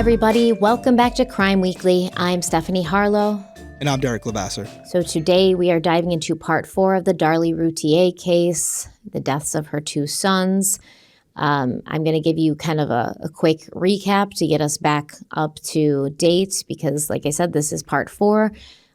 everybody. Welcome back to Crime Weekly. I'm Stephanie Harlow. And I'm Derek Labasser. So today we are diving into part 4 of the Darlie Routier case, the deaths of her 2 sons. I'm going to give you kind of a quick recap to get us back up to date because, like I said, this is part 4.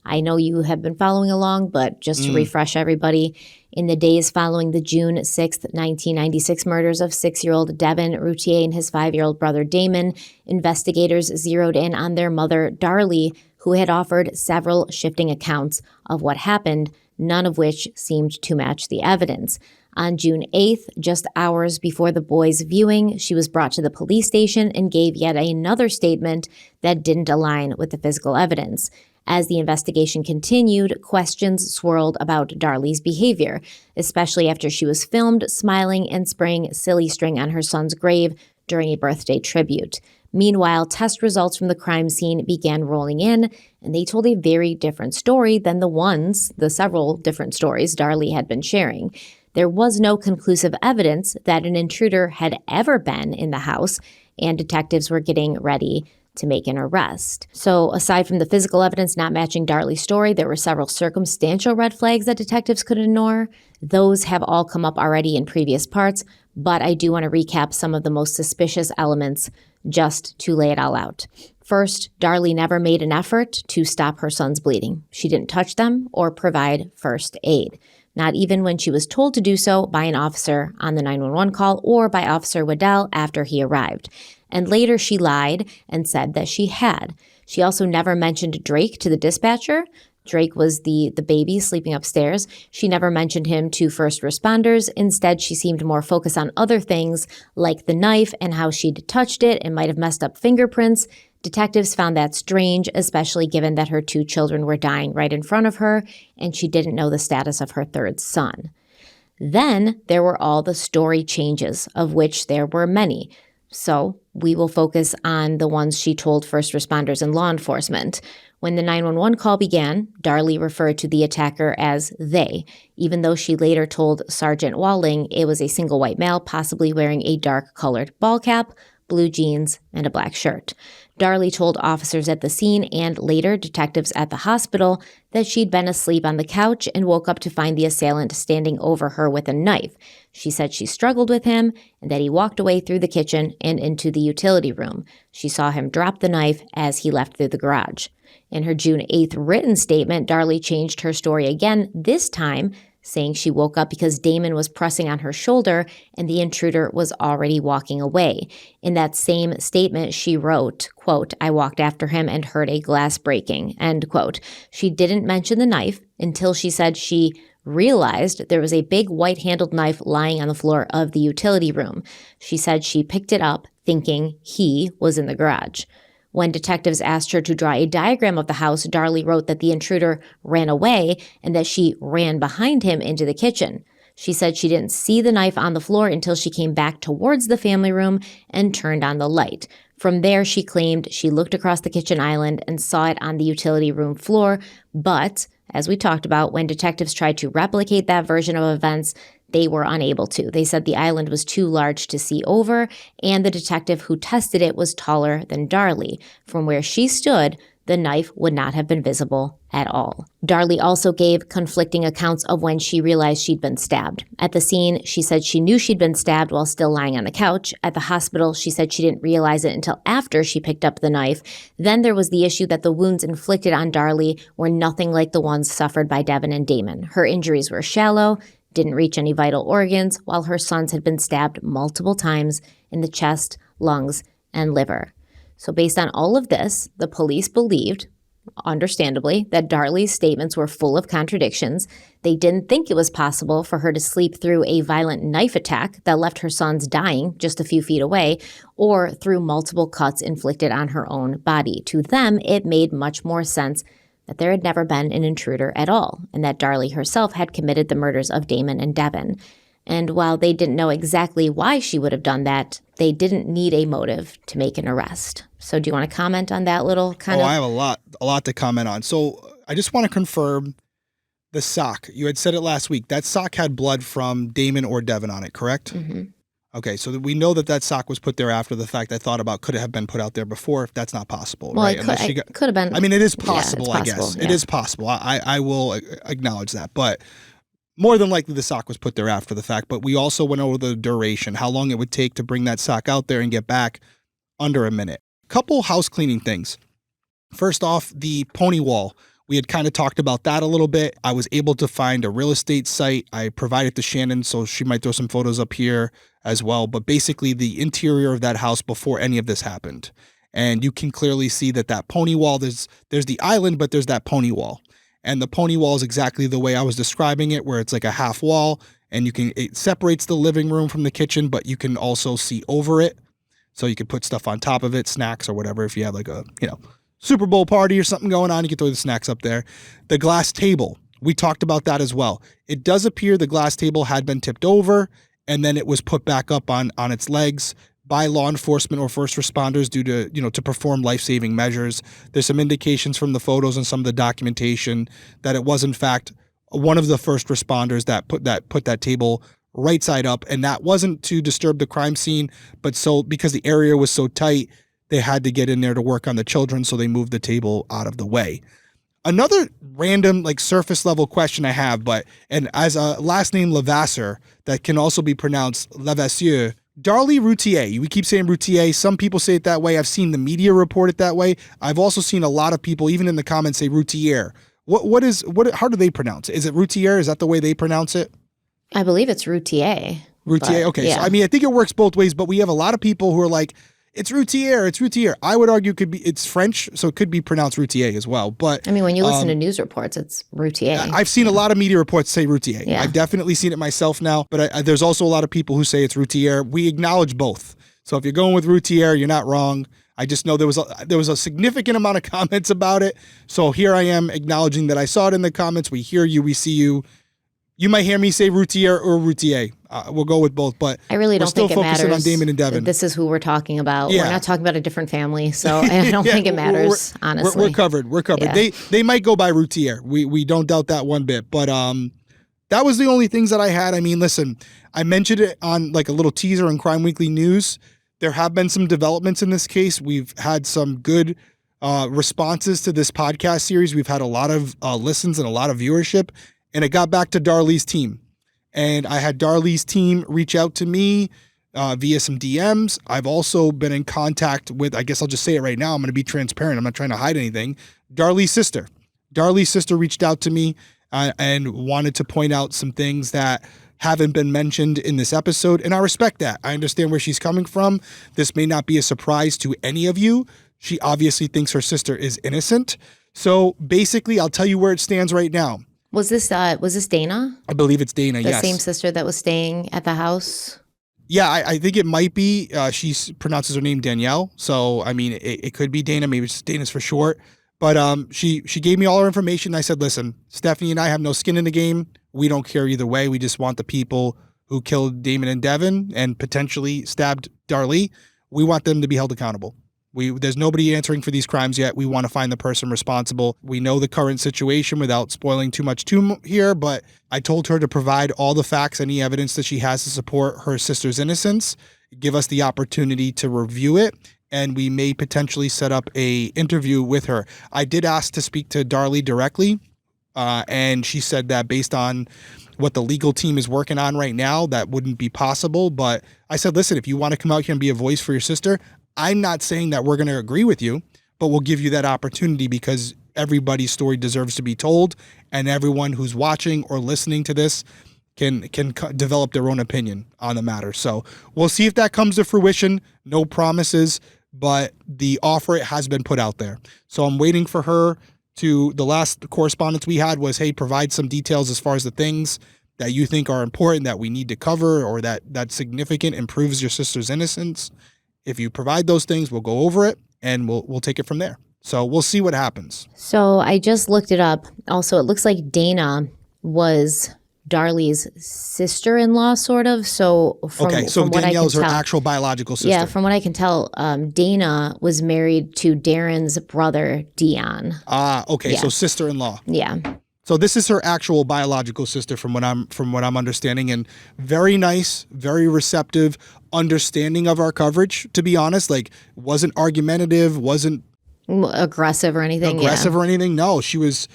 I know you have been following along, but just to refresh everybody, in the days following the June 6th, 1996 murders of 6-year-old Devon Routier and his 5-year-old brother Damon, investigators zeroed in on their mother, Darlie, who had offered several shifting accounts of what happened, none of which seemed to match the evidence. On June 8th, just hours before the boys' viewing, she was brought to the police station and gave yet another statement that didn't align with the physical evidence. As the investigation continued, questions swirled about Darlie's behavior, especially after she was filmed smiling and spraying silly string on her son's grave during a birthday tribute. Meanwhile, test results from the crime scene began rolling in, and they told a very different story than the several different stories Darlie had been sharing. There was no conclusive evidence that an intruder had ever been in the house, and detectives were getting ready to make an arrest. So aside from the physical evidence not matching Darlie's story, there were several circumstantial red flags that detectives could ignore. Those have all come up already in previous parts, but I do want to recap some of the most suspicious elements just to lay it all out. First, Darlie never made an effort to stop her sons bleeding. She didn't touch them or provide first aid, not even when she was told to do so by an officer on the 911 call or by Officer Waddell after he arrived. And later she lied and said that she had. She also never mentioned Drake to the dispatcher. Drake was the baby sleeping upstairs. She never mentioned him to first responders. Instead, she seemed more focused on other things like the knife and how she'd touched it and might have messed up fingerprints. Detectives found that strange, especially given that her 2 children were dying right in front of her and she didn't know the status of her 3rd son. Then there were all the story changes, of which there were many. So we will focus on the ones she told first responders and law enforcement. When the 911 call began, Darlie referred to the attacker as they, even though she later told Sergeant Walling it was a single white male, possibly wearing a dark-colored ball cap, blue jeans, and a black shirt. Darlie told officers at the scene and later detectives at the hospital that she'd been asleep on the couch and woke up to find the assailant standing over her with a knife. She said she struggled with him and that he walked away through the kitchen and into the utility room. She saw him drop the knife as he left through the garage. In her June 8th written statement, Darlie changed her story again, this time saying she woke up because Damon was pressing on her shoulder and the intruder was already walking away. In that same statement, she wrote, quote, "I walked after him and heard a glass breaking," end quote. She didn't mention the knife until she said she realized there was a big white-handled knife lying on the floor of the utility room. She said she picked it up thinking he was in the garage. When detectives asked her to draw a diagram of the house, Darlie wrote that the intruder ran away and that she ran behind him into the kitchen. She said she didn't see the knife on the floor until she came back towards the family room and turned on the light. From there, she claimed she looked across the kitchen island and saw it on the utility room floor, but as we talked about, when detectives tried to replicate that version of events, they were unable to. They said the island was too large to see over, and the detective who tested it was taller than Darlie. From where she stood, the knife would not have been visible at all. Darlie also gave conflicting accounts of when she realized she'd been stabbed. At the scene, she said she knew she'd been stabbed while still lying on the couch. At the hospital, she said she didn't realize it until after she picked up the knife. Then there was the issue that the wounds inflicted on Darlie were nothing like the ones suffered by Devon and Damon. Her injuries were shallow, didn't reach any vital organs, while her sons had been stabbed multiple times in the chest, lungs, and liver. So based on all of this, the police believed, understandably, that Darlie's statements were full of contradictions. They didn't think it was possible for her to sleep through a violent knife attack that left her sons dying just a few feet away, or through multiple cuts inflicted on her own body. To them, it made much more sense that there had never been an intruder at all, and that Darlie herself had committed the murders of Damon and Devon. And while they didn't know exactly why she would have done that, they didn't need a motive to make an arrest. So do you want to comment on that little kind of? I have a lot to comment on. So I just want to confirm the sock. You had said it last week. That sock had blood from Damon or Devon on it, correct? Mm-hmm. Okay, so we know that sock was put there after the fact. I thought about could it have been put out there before? If that's not possible, Well, right? it could have been. I mean, it is Yeah, possible, it's I guess. possible, It yeah. is possible. I will acknowledge that. But more than likely the sock was put there after the fact. But we also went over the duration, how long it would take to bring that sock out there and get back under a minute. Couple house cleaning things. First off, the pony wall. We had kind of talked about that a little bit. I was able to find a real estate site. I provided to Shannon, so she might throw some photos up here as well. But basically the interior of that house before any of this happened. And you can clearly see that pony wall, there's the island, but there's that pony wall. And the pony wall is exactly the way I was describing it, where it's like a half wall and it separates the living room from the kitchen, but you can also see over it. So you could put stuff on top of it, snacks or whatever. If you have like a, Super Bowl party or something going on, you can throw the snacks up there. The glass table, we talked about that as well. It does appear the glass table had been tipped over and then it was put back up on its legs by law enforcement or first responders due to, to perform life-saving measures. There's some indications from the photos and some of the documentation that it was in fact one of the first responders that put that table right side up, and that wasn't to disturb the crime scene, but so because the area was so tight, they had to get in there to work on the children, so they moved the table out of the way. Another random, surface level question I have, and as a last name Levasseur, that can also be pronounced Levasseur, Darlie Routier. We keep saying Routier. Some people say it that way. I've seen the media report it that way. I've also seen a lot of people, even in the comments, say Routier. How do they pronounce it? Is it Routier? Is that the way they pronounce it? I believe it's Routier. Routier. Okay. Yeah. So, I think it works both ways, but we have a lot of people who are like, it's Routier. I would argue it's French, so it could be pronounced Routier as well. But when you listen to news reports, it's Routier. I've seen a lot of media reports say Routier. Yeah. I've definitely seen it myself now, but there's also a lot of people who say it's Routier. We acknowledge both. So if you're going with Routier, you're not wrong. I just know there was a significant amount of comments about it. So here I am acknowledging that I saw it in the comments. We hear you. We see you. You might hear me say Routier or Routier. We'll go with both, but I really don't think it matters. We're still focusing on Damon and Devon. This is who we're talking about. Yeah. We're not talking about a different family, so I don't think it matters, honestly. We're covered. Yeah. They might go by Routier. We don't doubt that one bit, but that was the only things that I had. Listen, I mentioned it on like a little teaser in Crime Weekly News. There have been some developments in this case. We've had some good responses to this podcast series. We've had a lot of listens and a lot of viewership, and it got back to Darlie's team. And I had Darlie's team reach out to me via some DMs. I've also been in contact with, I guess I'll just say it right now, I'm going to be transparent. I'm not trying to hide anything. Darlie's sister. Darlie's sister reached out to me and wanted to point out some things that haven't been mentioned in this episode. And I respect that. I understand where she's coming from. This may not be a surprise to any of you. She obviously thinks her sister is innocent. So basically, I'll tell you where it stands right now. Was this Dana? I believe it's Dana, yes. The same sister that was staying at the house? Yeah, I think it might be. She pronounces her name Danielle. So, it could be Dana. Maybe it's Dana's for short. But she gave me all her information. I said, listen, Stephanie and I have no skin in the game. We don't care either way. We just want the people who killed Damon and Devon and potentially stabbed Darlie. We want them to be held accountable. There's nobody answering for these crimes yet. We want to find the person responsible. We know the current situation without spoiling too much here, but I told her to provide all the facts, any evidence that she has to support her sister's innocence, give us the opportunity to review it, and we may potentially set up a interview with her. I did ask to speak to Darlie directly, and she said that based on what the legal team is working on right now, that wouldn't be possible. But I said, listen, if you want to come out here and be a voice for your sister, I'm not saying that we're going to agree with you, but we'll give you that opportunity because everybody's story deserves to be told, and everyone who's watching or listening to this can develop their own opinion on the matter. So we'll see if that comes to fruition. No promises, but the offer has been put out there. So I'm waiting for her to, the last correspondence we had was, hey, provide some details as far as the things that you think are important that we need to cover or that's significant, improves your sister's innocence. If you provide those things, we'll go over it and we'll take it from there. So we'll see what happens. So I just looked it up. Also, it looks like Dana was Darlie's sister-in-law, sort of. So from Danielle's her actual biological sister. Yeah, from what I can tell, Dana was married to Darren's brother, Dion. Okay. Yeah. So sister-in-law. Yeah. So this is her actual biological sister from what I'm understanding, and very nice, very receptive, understanding of our coverage, to be honest. Like, wasn't argumentative, wasn't aggressive or anything. Or anything. No, she was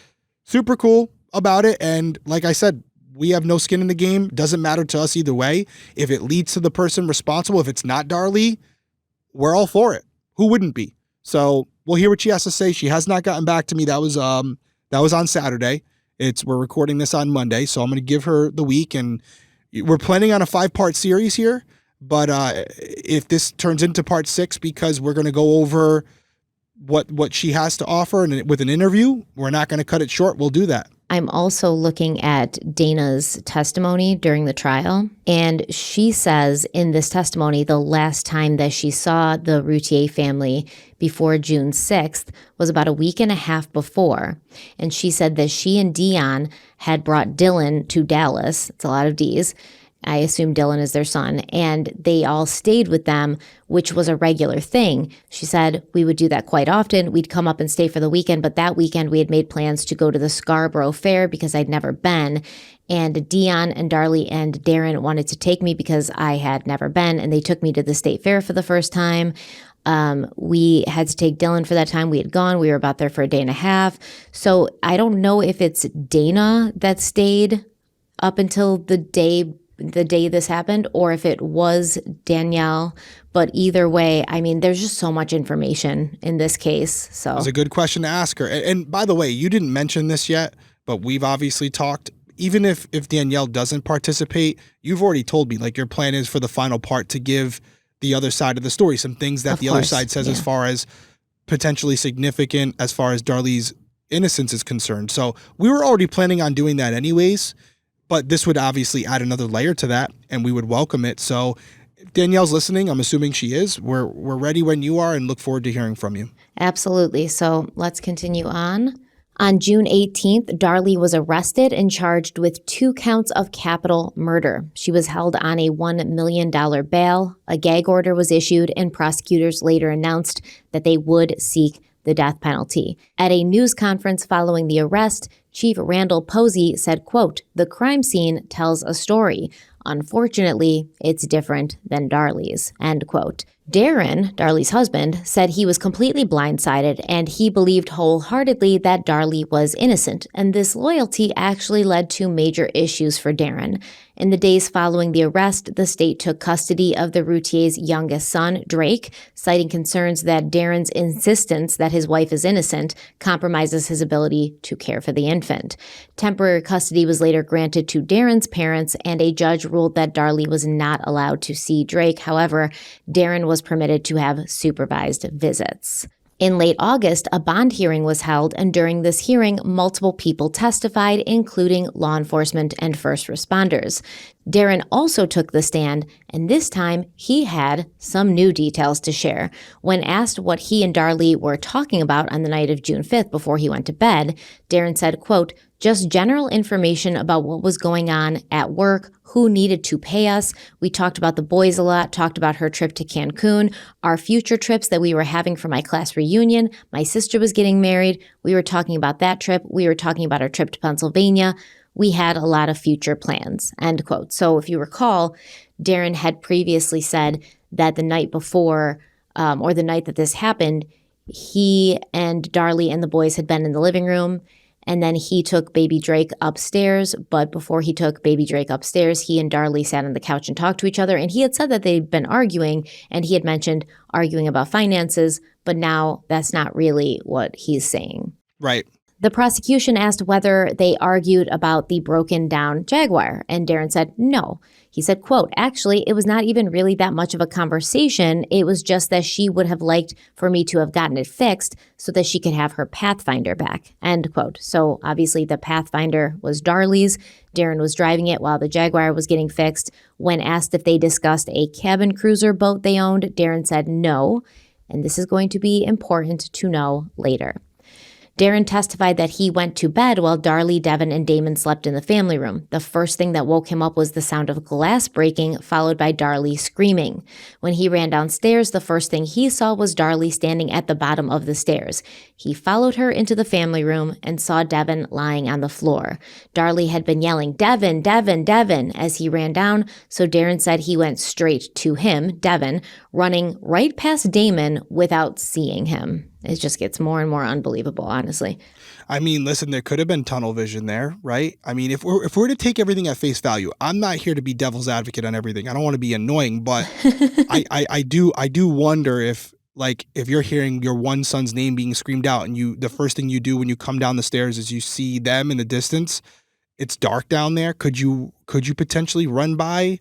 super cool about it. And like I said, we have no skin in the game. Doesn't matter to us either way. If it leads to the person responsible, if it's not Darlie, we're all for it. Who wouldn't be? So we'll hear what she has to say. She has not gotten back to me. That was on Saturday. We're recording this on Monday, so I'm going to give her the week, and we're planning on a 5-part series here. But if this turns into part 6, because we're going to go over what she has to offer and with an interview, we're not going to cut it short. We'll do that. I'm also looking at Dana's testimony during the trial, and she says in this testimony the last time that she saw the Routier family before June 6th was about a week and a half before. And she said that she and Dion had brought Dylan to Dallas. It's a lot of D's. I assume Dylan is their son, and they all stayed with them, which was a regular thing. She said we would do that quite often. We'd come up and stay for the weekend, but that weekend we had made plans to go to the Scarborough Fair because I'd never been. And Dion and Darlie and Darren wanted to take me because I had never been, and they took me to the state fair for the first time. We had to take Dylan for that time. We had gone. We were about there for a day and a half. So I don't know if it's Dana that stayed up until the day this happened, or if it was Danielle. But either way, I mean, there's just so much information in this case. So it's a good question to ask her. And by the way, you didn't mention this yet, but we've obviously talked. Even if Danielle doesn't participate, you've already told me, like, your plan is for the final part to give the other side of the story, some things that the other side says as far as potentially significant as far as Darlie's innocence is concerned. So we were already planning on doing that anyways. But this would obviously add another layer to that, and we would welcome it. So if Danielle's listening, I'm assuming she is. We're ready when you are and look forward to hearing from you. Absolutely. So let's continue on. On June 18th, Darlie was arrested and charged with 2 counts of capital murder. She was held on a $1 million bail. A gag order was issued, and prosecutors later announced that they would seek the death penalty. At a news conference following the arrest, Chief Randall Posey said, quote, "The crime scene tells a story. Unfortunately, it's different than Darlie's," end quote. Darren, Darlie's husband, said he was completely blindsided and he believed wholeheartedly that Darlie was innocent, and this loyalty actually led to major issues for Darren. In the days following the arrest, the state took custody of the Routier's youngest son, Drake, citing concerns that Darren's insistence that his wife is innocent compromises his ability to care for the infant. Temporary custody was later granted to Darren's parents, and a judge ruled that Darlie was not allowed to see Drake. However, Darren was permitted to have supervised visits. In late August, a bond hearing was held, and during this hearing, multiple people testified, including law enforcement and first responders. Darren also took the stand, and this time he had some new details to share. When asked what he and Darlie were talking about on the night of June 5th before he went to bed, Darren said, quote, "Just general information about what was going on at work, who needed to pay us. We talked about the boys a lot, talked about her trip to Cancun, our future trips that we were having for my class reunion. My sister was getting married. We were talking about that trip. We were talking about our trip to Pennsylvania. We had a lot of future plans," end quote. So if you recall, Darren had previously said that the night before, or the night that this happened, he and Darlie and the boys had been in the living room, and then he took baby Drake upstairs. But before he took baby Drake upstairs, he and Darlie sat on the couch and talked to each other. And he had said that they'd been arguing, and he had mentioned arguing about finances, but now that's not really what he's saying. Right. The prosecution asked whether they argued about the broken down Jaguar, and Darren said no. He said, quote, "Actually, it was not even really that much of a conversation. It was just that she would have liked for me to have gotten it fixed so that she could have her Pathfinder back," end quote. So obviously the Pathfinder was Darlie's. Darren was driving it while the Jaguar was getting fixed. When asked if they discussed a cabin cruiser boat they owned, Darren said no, and this is going to be important to know later. Darren testified that he went to bed while Darlie, Devon, and Damon slept in the family room. The first thing that woke him up was the sound of glass breaking, followed by Darlie screaming. When he ran downstairs, the first thing he saw was Darlie standing at the bottom of the stairs. He followed her into the family room and saw Devon lying on the floor. Darlie had been yelling, "Devon, Devon, Devon," as he ran down, so Darren said he went straight to him, Devon, running right past Damon without seeing him. It just gets more and more unbelievable, honestly. I mean, listen, there could have been tunnel vision there, right? I mean, if we're to take everything at face value, I'm not here to be devil's advocate on everything. I don't want to be annoying, but I do wonder if you're hearing your one son's name being screamed out and the first thing you do when you come down the stairs is you see them in the distance. It's dark down there. Could you potentially run by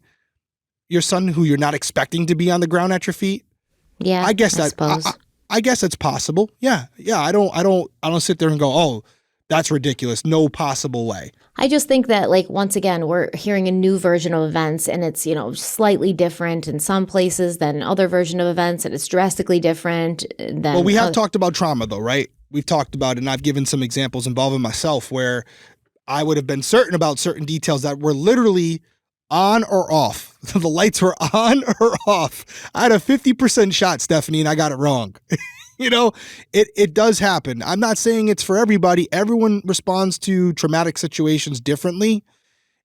your son who you're not expecting to be on the ground at your feet? Yeah, I guess I suppose. I guess it's possible. Yeah. I don't sit there and go, "Oh, that's ridiculous. No possible way." I just think that, like, once again, we're hearing a new version of events, and it's, slightly different in some places than other version of events, and it's drastically different than. Well, we have talked about trauma, though, right? We've talked about it, and I've given some examples involving myself where I would have been certain about certain details that were literally on or off. The lights were on or off. I had a 50% shot, Stephanie, and I got it wrong. It does happen. I'm not saying it's for everybody. Everyone responds to traumatic situations differently.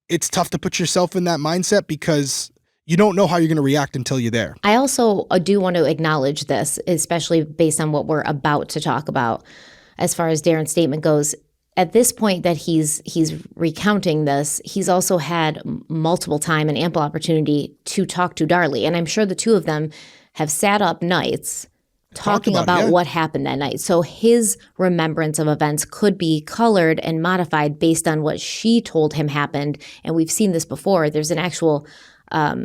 It's tough to put yourself in that mindset because you don't know how you're going to react until you're there. I also do want to acknowledge this, especially based on what we're about to talk about as far as Darren's statement goes. At this point that he's recounting this, he's also had multiple time and ample opportunity to talk to Darlie. And I'm sure the two of them have sat up nights talking about what happened that night. So his remembrance of events could be colored and modified based on what she told him happened. And we've seen this before. There's an actual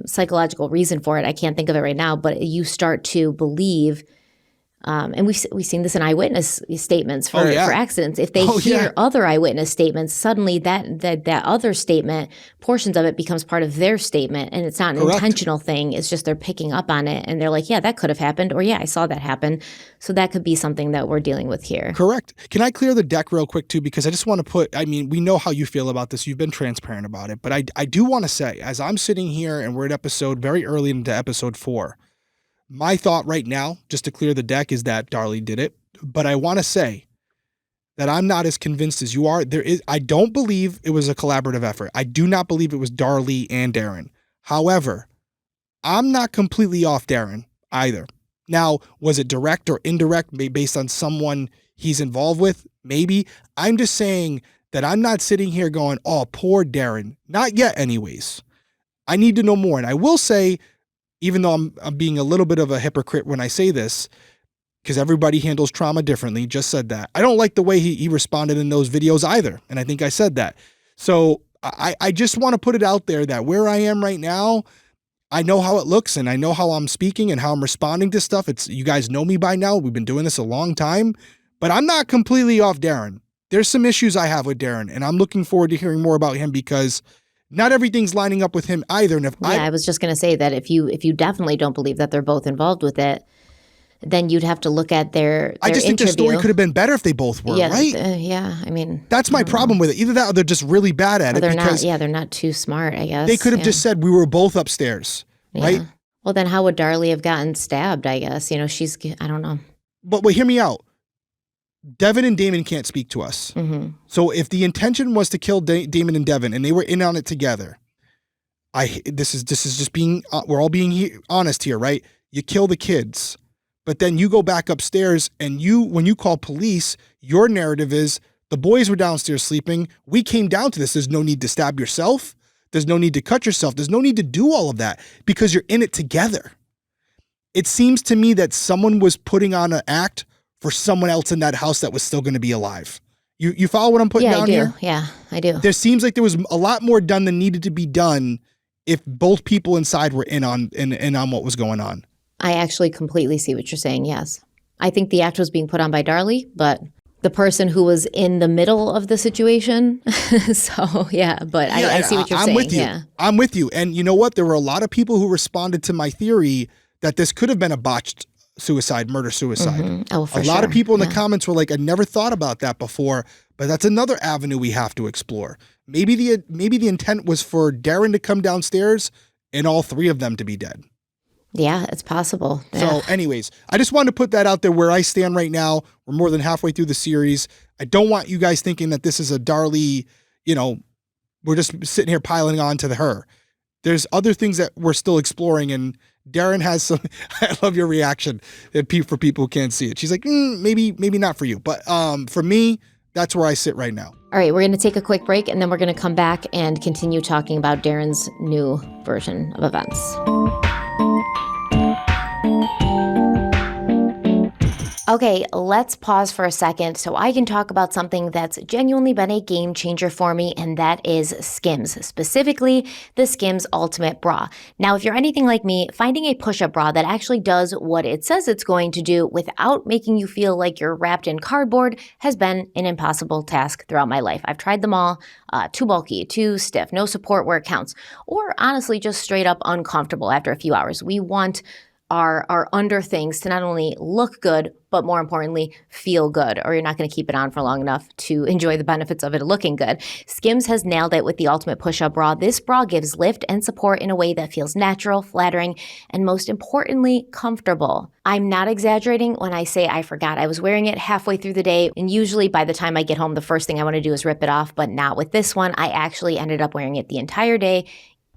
psychological reason for it. I can't think of it right now, but you start to believe. And we've seen this in eyewitness statements for accidents. If they hear other eyewitness statements, suddenly that other statement, portions of it becomes part of their statement, and it's not an intentional thing. It's just they're picking up on it, and they're like, yeah, that could have happened, or yeah, I saw that happen. So that could be something that we're dealing with here. Correct. Can I clear the deck real quick, too? Because I just want to we know how you feel about this. You've been transparent about it. But I do want to say, as I'm sitting here and we're at very early into episode 4, my thought right now, just to clear the deck, is that Darlie did it. But I want to say that I'm not as convinced as you are. I don't believe it was a collaborative effort. I do not believe it was Darlie and Darren. However, I'm not completely off Darren either. Now, was it direct or indirect based on someone he's involved with? Maybe. I'm just saying that I'm not sitting here going, "Oh, poor Darren." Not yet, anyways. I need to know more. And I will say, even though I'm being a little bit of a hypocrite when I say this, because everybody handles trauma differently, just said that. I don't like the way he responded in those videos either. And I think I said that. So I just want to put it out there that where I am right now, I know how it looks and I know how I'm speaking and how I'm responding to stuff. You guys know me by now. We've been doing this a long time, but I'm not completely off Darren. There's some issues I have with Darren, and I'm looking forward to hearing more about him because not everything's lining up with him either. And I was just going to say that if you definitely don't believe that they're both involved with it, then you'd have to look at their I just think their story could have been better if they both were, right? I mean, that's my problem with it. Either that or they're just really bad at it. They're not too smart, I guess. They could have just said we were both upstairs, right? Well, then how would Darlie have gotten stabbed, I guess? I don't know. But hear me out. Devon and Damon can't speak to us. Mm-hmm. So if the intention was to kill Damon and Devon and they were in on it together, this is just being, we're all being honest here, right? You kill the kids, but then you go back upstairs and when you call police, your narrative is the boys were downstairs sleeping. We came down to this. There's no need to stab yourself. There's no need to cut yourself. There's no need to do all of that because you're in it together. It seems to me that someone was putting on an act for someone else in that house that was still going to be alive. You follow what I'm putting down here? Yeah, I do. There seems like there was a lot more done than needed to be done if both people inside were in on what was going on. I actually completely see what you're saying, yes. I think the act was being put on by Darlie, but the person who was in the middle of the situation. So, yeah, but I see what you're saying. I'm with you. Yeah. I'm with you. And you know what? There were a lot of people who responded to my theory that this could have been a botched suicide, murder-suicide. Mhm. Oh, for A lot of sure. people in the Yeah. comments were like, I never thought about that before, but that's another avenue we have to explore. Maybe the intent was for Darren to come downstairs and all three of them to be dead. Yeah, it's possible. So anyways, I just wanted to put that out there where I stand right now. We're more than halfway through the series. I don't want you guys thinking that this is a Darlie, we're just sitting here piling on to her. There's other things that we're still exploring, and Darren has some. I love your reaction for people who can't see it. She's like, maybe not for you, but for me, that's where I sit right now. All right, we're going to take a quick break, and then we're going to come back and continue talking about Darren's new version of events. Okay, let's pause for a second so I can talk about something that's genuinely been a game changer for me, and that is SKIMS, specifically the SKIMS Ultimate Bra. Now, if you're anything like me, finding a push-up bra that actually does what it says it's going to do without making you feel like you're wrapped in cardboard has been an impossible task throughout my life. I've tried them all, too bulky, too stiff, no support where it counts, or honestly just straight up uncomfortable after a few hours. We want our under things to not only look good, but more importantly, feel good, or you're not going to keep it on for long enough to enjoy the benefits of it looking good. SKIMS has nailed it with the Ultimate Push-Up Bra. This bra gives lift and support in a way that feels natural, flattering, and most importantly, comfortable. I'm not exaggerating when I say I forgot I was wearing it halfway through the day, and usually by the time I get home, the first thing I want to do is rip it off, but not with this one. I actually ended up wearing it the entire day,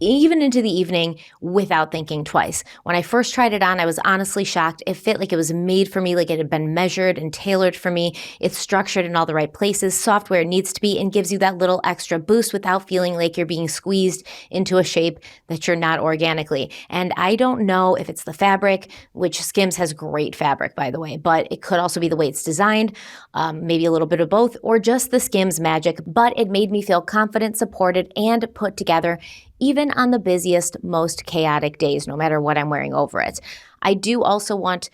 even into the evening, without thinking twice. When I first tried it on, I was honestly shocked. It fit like it was made for me, like it had been measured and tailored for me. It's structured in all the right places, soft where it needs to be, and gives you that little extra boost without feeling like you're being squeezed into a shape that you're not organically. And I don't know if it's the fabric, which SKIMS has great fabric, by the way, but it could also be the way it's designed, maybe a little bit of both, or just the SKIMS magic, but it made me feel confident, supported, and put together, even on the busiest, most chaotic days, no matter what I'm wearing over it. I do also want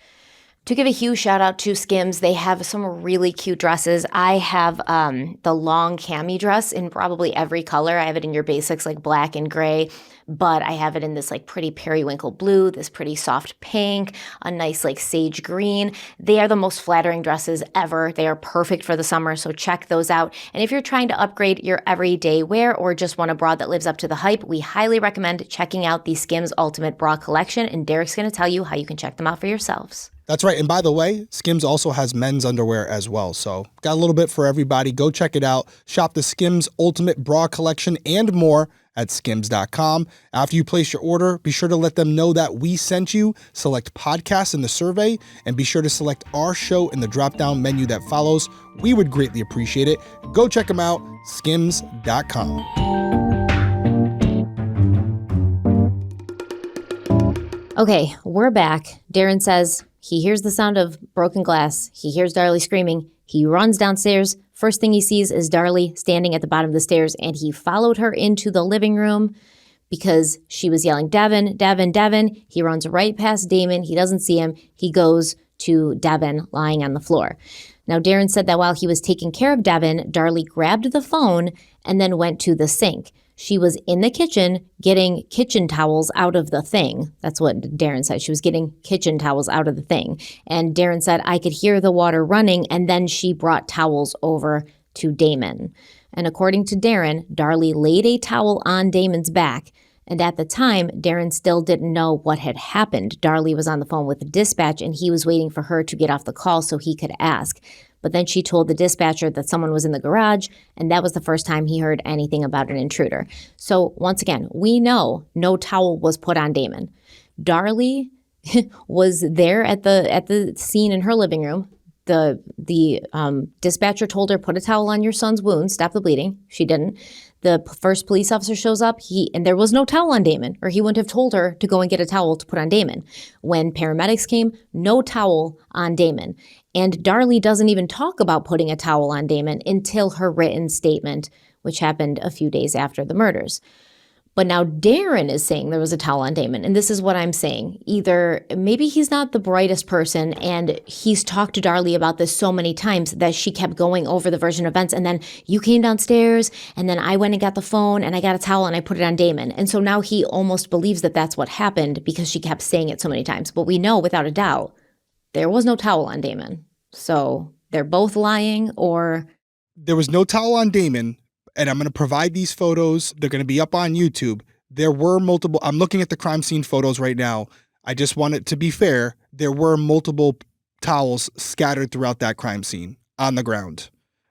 to give a huge shout out to SKIMS. They have some really cute dresses. I have the long cami dress in probably every color. I have it in your basics like black and gray, but I have it in this like pretty periwinkle blue, this pretty soft pink, a nice like sage green. They are the most flattering dresses ever. They are perfect for the summer, so check those out. And if you're trying to upgrade your everyday wear or just want a bra that lives up to the hype, we highly recommend checking out the SKIMS Ultimate Bra Collection, and Derek's going to tell you how you can check them out for yourselves. That's right. And by the way, SKIMS also has men's underwear as well. So got a little bit for everybody. Go check it out. Shop the SKIMS Ultimate Bra Collection and more at skims.com. After you place your order, be sure to let them know that we sent you. Select podcasts in the survey, and be sure to select our show in the drop-down menu that follows. We would greatly appreciate it. Go check them out, skims.com. Okay, we're back. Darren says he hears the sound of broken glass. He hears Darlie screaming. He runs downstairs. First thing he sees is Darlie standing at the bottom of the stairs, and he followed her into the living room because she was yelling, Devon, Devon, Devon. He runs right past Damon. He doesn't see him. He goes to Devon lying on the floor. Now, Darren said that while he was taking care of Devon, Darlie grabbed the phone and then went to the sink. She was in the kitchen getting kitchen towels out of the thing. That's what Darren said. She was getting kitchen towels out of the thing. And Darren said, I could hear the water running, and then she brought towels over to Damon. And according to Darren, Darlie laid a towel on Damon's back. And at the time, Darren still didn't know what had happened. Darlie was on the phone with the dispatch, and he was waiting for her to get off the call so he could ask. But then she told the dispatcher that someone was in the garage, and that was the first time he heard anything about an intruder. So once again, we know no towel was put on Damon. Darlie was there at the scene in her living room. The dispatcher told her, put a towel on your son's wound, stop the bleeding. She didn't. The first police officer shows up, and there was no towel on Damon, or he wouldn't have told her to go and get a towel to put on Damon. When paramedics came, no towel on Damon. And Darlie doesn't even talk about putting a towel on Damon until her written statement, which happened a few days after the murders. But now Darren is saying there was a towel on Damon, and this is what I'm saying. Either maybe he's not the brightest person, and he's talked to Darlie about this so many times that she kept going over the version of events, and then you came downstairs, and then I went and got the phone, and I got a towel, and I put it on Damon. And so now he almost believes that that's what happened because she kept saying it so many times. But we know without a doubt there was no towel on Damon. So they're both lying, or There was no towel on Damon, and I'm going to provide these photos. They're going to be up on YouTube. There were multiple. I'm looking at the crime scene photos right now. I just want it to be fair. There were multiple towels scattered throughout that crime scene on the ground.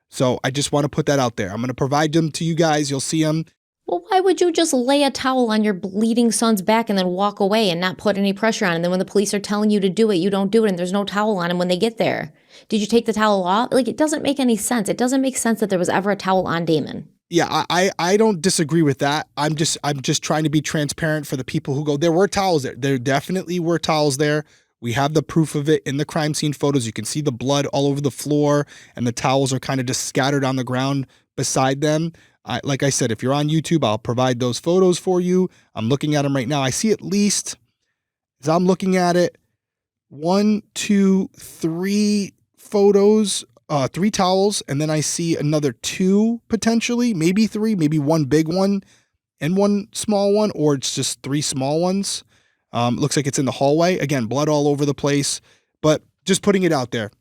So I just want to put that out there. I'm going to provide them to you guys. You'll see them. well, why would you just lay a towel on your bleeding son's back and then walk away and not put any pressure on? And then when the police are telling you to do it, you don't do it, and there's no towel on him when they get there. Did you take the towel off? Like, it doesn't make any sense. It doesn't make sense that there was ever a towel on Damon. Yeah, I don't disagree with that. I'm just trying to be transparent for the people who go, there were towels there. There definitely were towels there. We have the proof of it in the crime scene photos. You can see the blood all over the floor, and the towels are kind of just scattered on the ground beside them. Like I said, if you're on YouTube, I'll provide those photos for you. I'm looking at them right now. I see at least, as I'm looking at it, 1, 2, 3 photos, 3 towels, and then I see another 2 potentially, maybe 3, maybe 1 big one and 1 small one, or it's just 3 small ones. Looks like it's in the hallway. Again, blood all over the place, but just putting it out there.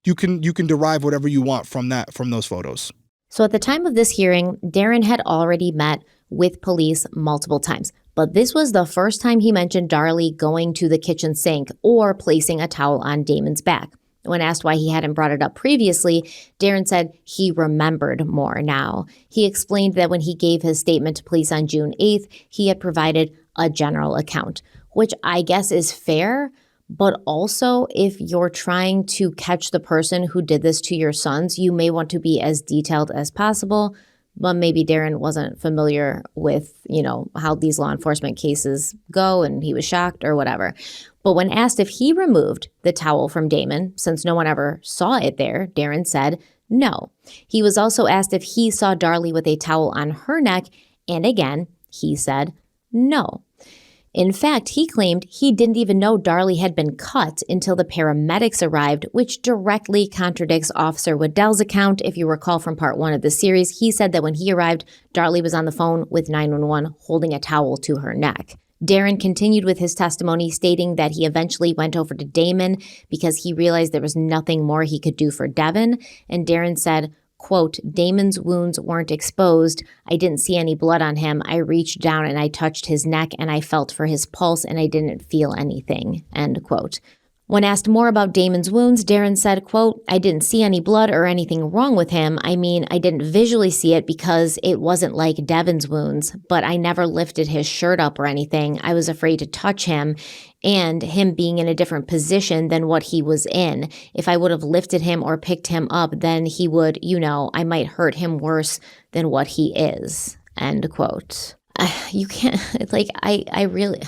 You can derive whatever you want from those photos. So at the time of this hearing, Darren had already met with police multiple times, but this was the first time he mentioned Darlie going to the kitchen sink or placing a towel on Damon's back. When asked why he hadn't brought it up previously, Darren said he remembered more now. He explained that when he gave his statement to police on June 8th, he had provided a general account, which I guess is fair. But also, if you're trying to catch the person who did this to your sons, you may want to be as detailed as possible. But maybe Darren wasn't familiar with, how these law enforcement cases go, and he was shocked or whatever. But when asked if he removed the towel from Damon, since no one ever saw it there, Darren said no. He was also asked if he saw Darlie with a towel on her neck, and again, he said no. In fact, he claimed he didn't even know Darlie had been cut until the paramedics arrived, which directly contradicts Officer Waddell's account. If you recall from part 1 of the series, he said that when he arrived, Darlie was on the phone with 911 holding a towel to her neck. Darren continued with his testimony, stating that he eventually went over to Damon because he realized there was nothing more he could do for Devon. And Darren said, quote, Damon's wounds weren't exposed. I didn't see any blood on him. I reached down and I touched his neck and I felt for his pulse and I didn't feel anything, end quote. When asked more about Damon's wounds, Darren said, quote, I didn't see any blood or anything wrong with him. I mean, I didn't visually see it because it wasn't like Devon's wounds, but I never lifted his shirt up or anything. I was afraid to touch him and him being in a different position than what he was in. If I would have lifted him or picked him up, then he would, I might hurt him worse than what he is, end quote. You can't, I really,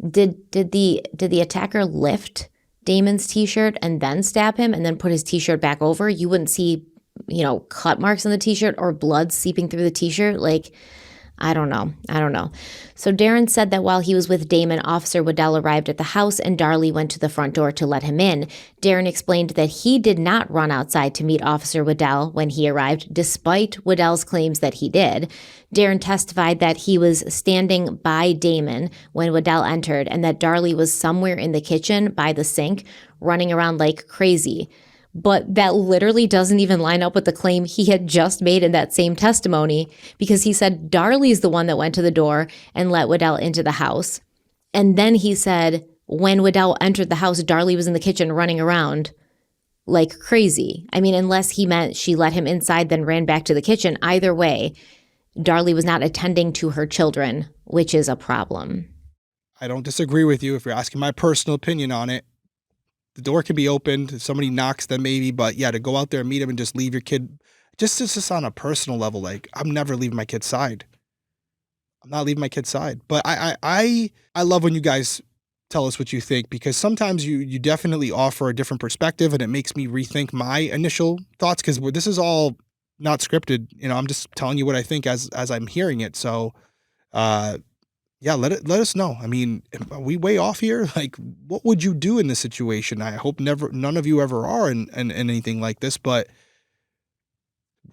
did the attacker lift Damon's t-shirt and then stab him and then put his t-shirt back over? You wouldn't see, cut marks on the t-shirt or blood seeping through the t-shirt. I don't know. So Darren said that while he was with Damon, Officer Waddell arrived at the house and Darlie went to the front door to let him in. Darren explained that he did not run outside to meet Officer Waddell when he arrived, despite Waddell's claims that he did. Darren testified that he was standing by Damon when Waddell entered and that Darlie was somewhere in the kitchen by the sink, running around like crazy. But that literally doesn't even line up with the claim he had just made in that same testimony, because he said Darlie's the one that went to the door and let Waddell into the house. And then he said when Waddell entered the house, Darlie was in the kitchen running around like crazy. I mean, unless he meant she let him inside, then ran back to the kitchen. Either way, Darlie was not attending to her children, which is a problem. I don't disagree with you if you're asking my personal opinion on it. The door can be opened. If somebody knocks, then maybe. But yeah, to go out there and meet him and just leave your kid, just on a personal level, I'm never leaving my kid's side. I'm not leaving my kid's side. But I love when you guys tell us what you think, because sometimes you definitely offer a different perspective, and it makes me rethink my initial thoughts, because this is all not scripted. I'm just telling you what I think as I'm hearing it. So, yeah, let us know. I mean, are we way off here? What would you do in this situation? I hope none of you ever are in anything like this, but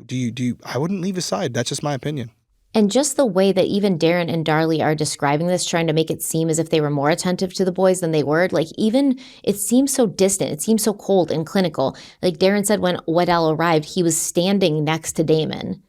do you, I wouldn't leave his side. That's just my opinion. And just the way that even Darren and Darlie are describing this, trying to make it seem as if they were more attentive to the boys than they were, like even it seems so distant. It seems so cold and clinical. Like Darren said when Waddell arrived, he was standing next to Damon.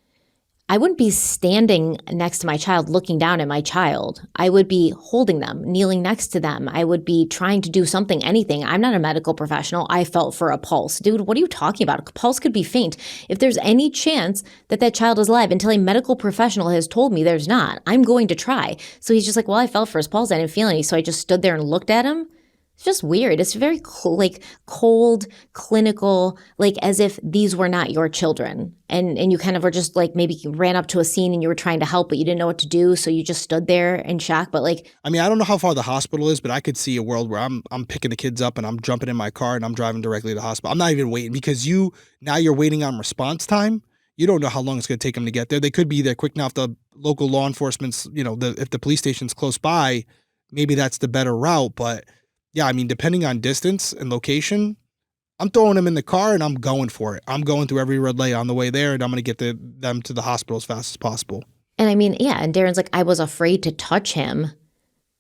I wouldn't be standing next to my child looking down at my child. I would be holding them, kneeling next to them. I would be trying to do something, anything. I'm not a medical professional. I felt for a pulse. Dude, what are you talking about? A pulse could be faint. If there's any chance that that child is alive until a medical professional has told me there's not, I'm going to try. So he's just like, well, I felt for his pulse. I didn't feel any. So I just stood there and looked at him. It's just weird. It's very cold, clinical, like as if these were not your children. And you kind of were just like maybe you ran up to a scene and you were trying to help, but you didn't know what to do. So you just stood there in shock. But like, I mean, I don't know how far the hospital is, but I could see a world where I'm picking the kids up and I'm jumping in my car and I'm driving directly to the hospital. I'm not even waiting because now you're waiting on response time. You don't know how long it's going to take them to get there. They could be there quick enough. The local law enforcement's, if the police station's close by, maybe that's the better route. But yeah, I mean, depending on distance and location, I'm throwing them in the car and I'm going for it. I'm going through every red light on the way there and I'm going to get them to the hospital as fast as possible. And I mean, yeah, and Darren's like, I was afraid to touch him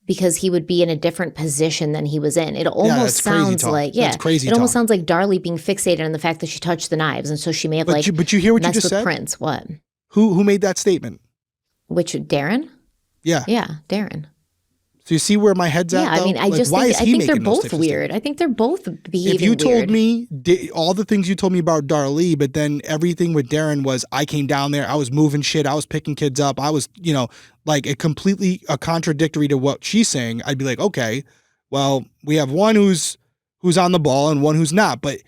because he would be in a different position than he was in. It almost sounds like, that's crazy. It almost sounds like Darlie being fixated on the fact that she touched the knives. And so she may have but you hear what you messed just with said? Prince. What? Who made that statement? Which, Darren? Yeah. Yeah, Darren. So you see where my head's at? Yeah, I mean, I think they're both weird. I think they're both behaving weird. If you told me all the things you told me about Darlie, but then everything with Darren was I came down there, I was moving shit, I was picking kids up, I was, like a contradictory to what she's saying, I'd be like, okay, well, we have one who's on the ball and one who's not. But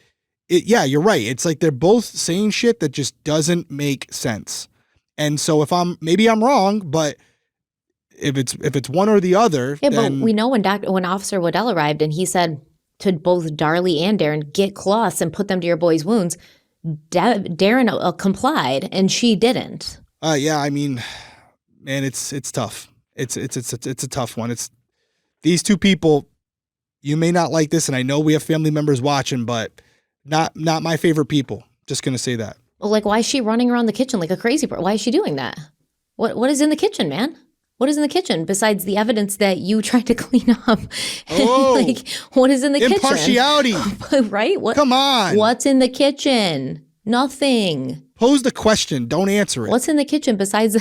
yeah, you're right. It's like they're both saying shit that just doesn't make sense. And so maybe I'm wrong, but if it's one or the other, yeah, then... but we know when Officer Waddell arrived and he said to both Darlie and Darren, get cloths and put them to your boy's wounds, Darren complied and she didn't. Yeah, I mean, man, it's tough. It's a tough one. It's these two people. You may not like this, and I know we have family members watching, but not my favorite people. Just gonna say that. Well, like, why is she running around the kitchen like a crazy person? Why is she doing that? What is in the kitchen, man? What is in the kitchen besides the evidence that you tried to clean up? Oh, like, what is in the impartiality. Kitchen? Right? Come on. What's in the kitchen? Nothing. Pose the question. Don't answer it. What's in the kitchen besides,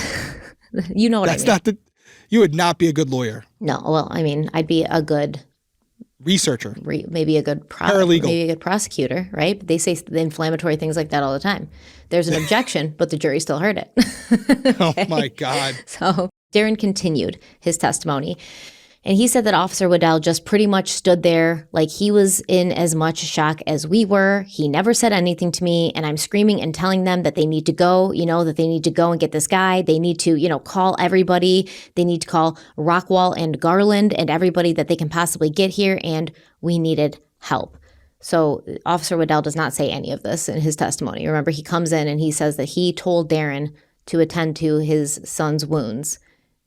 you know what I mean? You would not be a good lawyer. No. Well, I mean, I'd be a good researcher. Maybe a good paralegal. Maybe a good prosecutor, right? But they say the inflammatory things like that all the time. There's an objection, but the jury still heard it. Okay? Oh, my God. So Darren continued his testimony, and he said that Officer Waddell just pretty much stood there like he was in as much shock as we were. He never said anything to me, and I'm screaming and telling them that they need to go, that they need to go and get this guy. They need to, call everybody. They need to call Rockwall and Garland and everybody that they can possibly get here, and we needed help. So Officer Waddell does not say any of this in his testimony. Remember, he comes in and he says that he told Darren to attend to his son's wounds.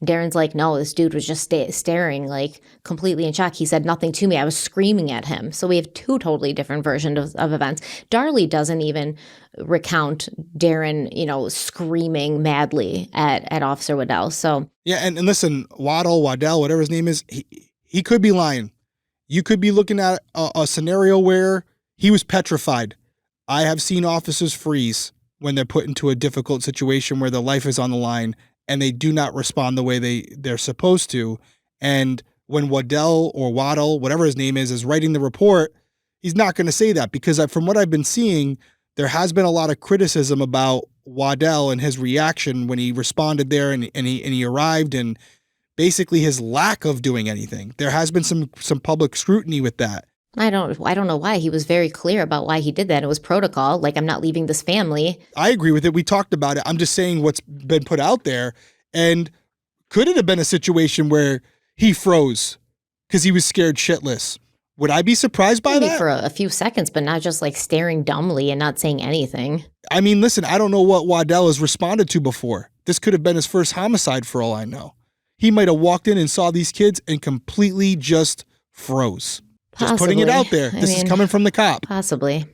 Darren's like, no, this dude was just staring, like completely in shock. He said nothing to me. I was screaming at him. So we have two totally different versions of events. Darlie doesn't even recount Darren, screaming madly at Officer Waddell. So yeah, and listen, Waddell, whatever his name is, he could be lying. You could be looking at a scenario where he was petrified. I have seen officers freeze when they're put into a difficult situation where their life is on the line, and they do not respond the way they're supposed to. And when Waddell, whatever his name is writing the report, he's not going to say that because from what I've been seeing, there has been a lot of criticism about Waddell and his reaction when he responded there and he arrived and basically his lack of doing anything. There has been some public scrutiny with that. I don't know why. He was very clear about why he did that. It was protocol. Like, I'm not leaving this family. I agree with it. We talked about it. I'm just saying what's been put out there. And could it have been a situation where he froze because he was scared shitless? Would I be surprised by that? For a few seconds, but not just like staring dumbly and not saying anything. I mean, listen, I don't know what Waddell has responded to before. This could have been his first homicide for all I know. He might have walked in and saw these kids and completely just froze. Possibly. Just putting it out there. This is coming from the cop. Possibly.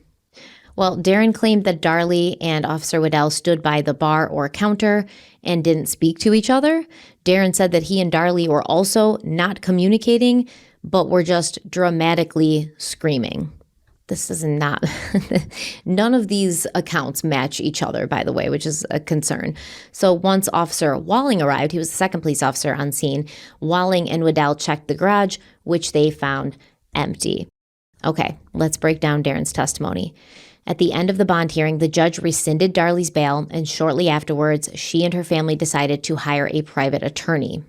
Well, Darren claimed that Darlie and Officer Waddell stood by the bar or counter and didn't speak to each other. Darren said that he and Darlie were also not communicating, but were just dramatically screaming. This is not, none of these accounts match each other, by the way, which is a concern. So once Officer Walling arrived, he was the second police officer on scene, Walling and Waddell checked the garage, which they found empty. Okay, let's break down Darren's testimony. At the end of the bond hearing, the judge rescinded Darlie's bail, and shortly afterwards, she and her family decided to hire a private attorney.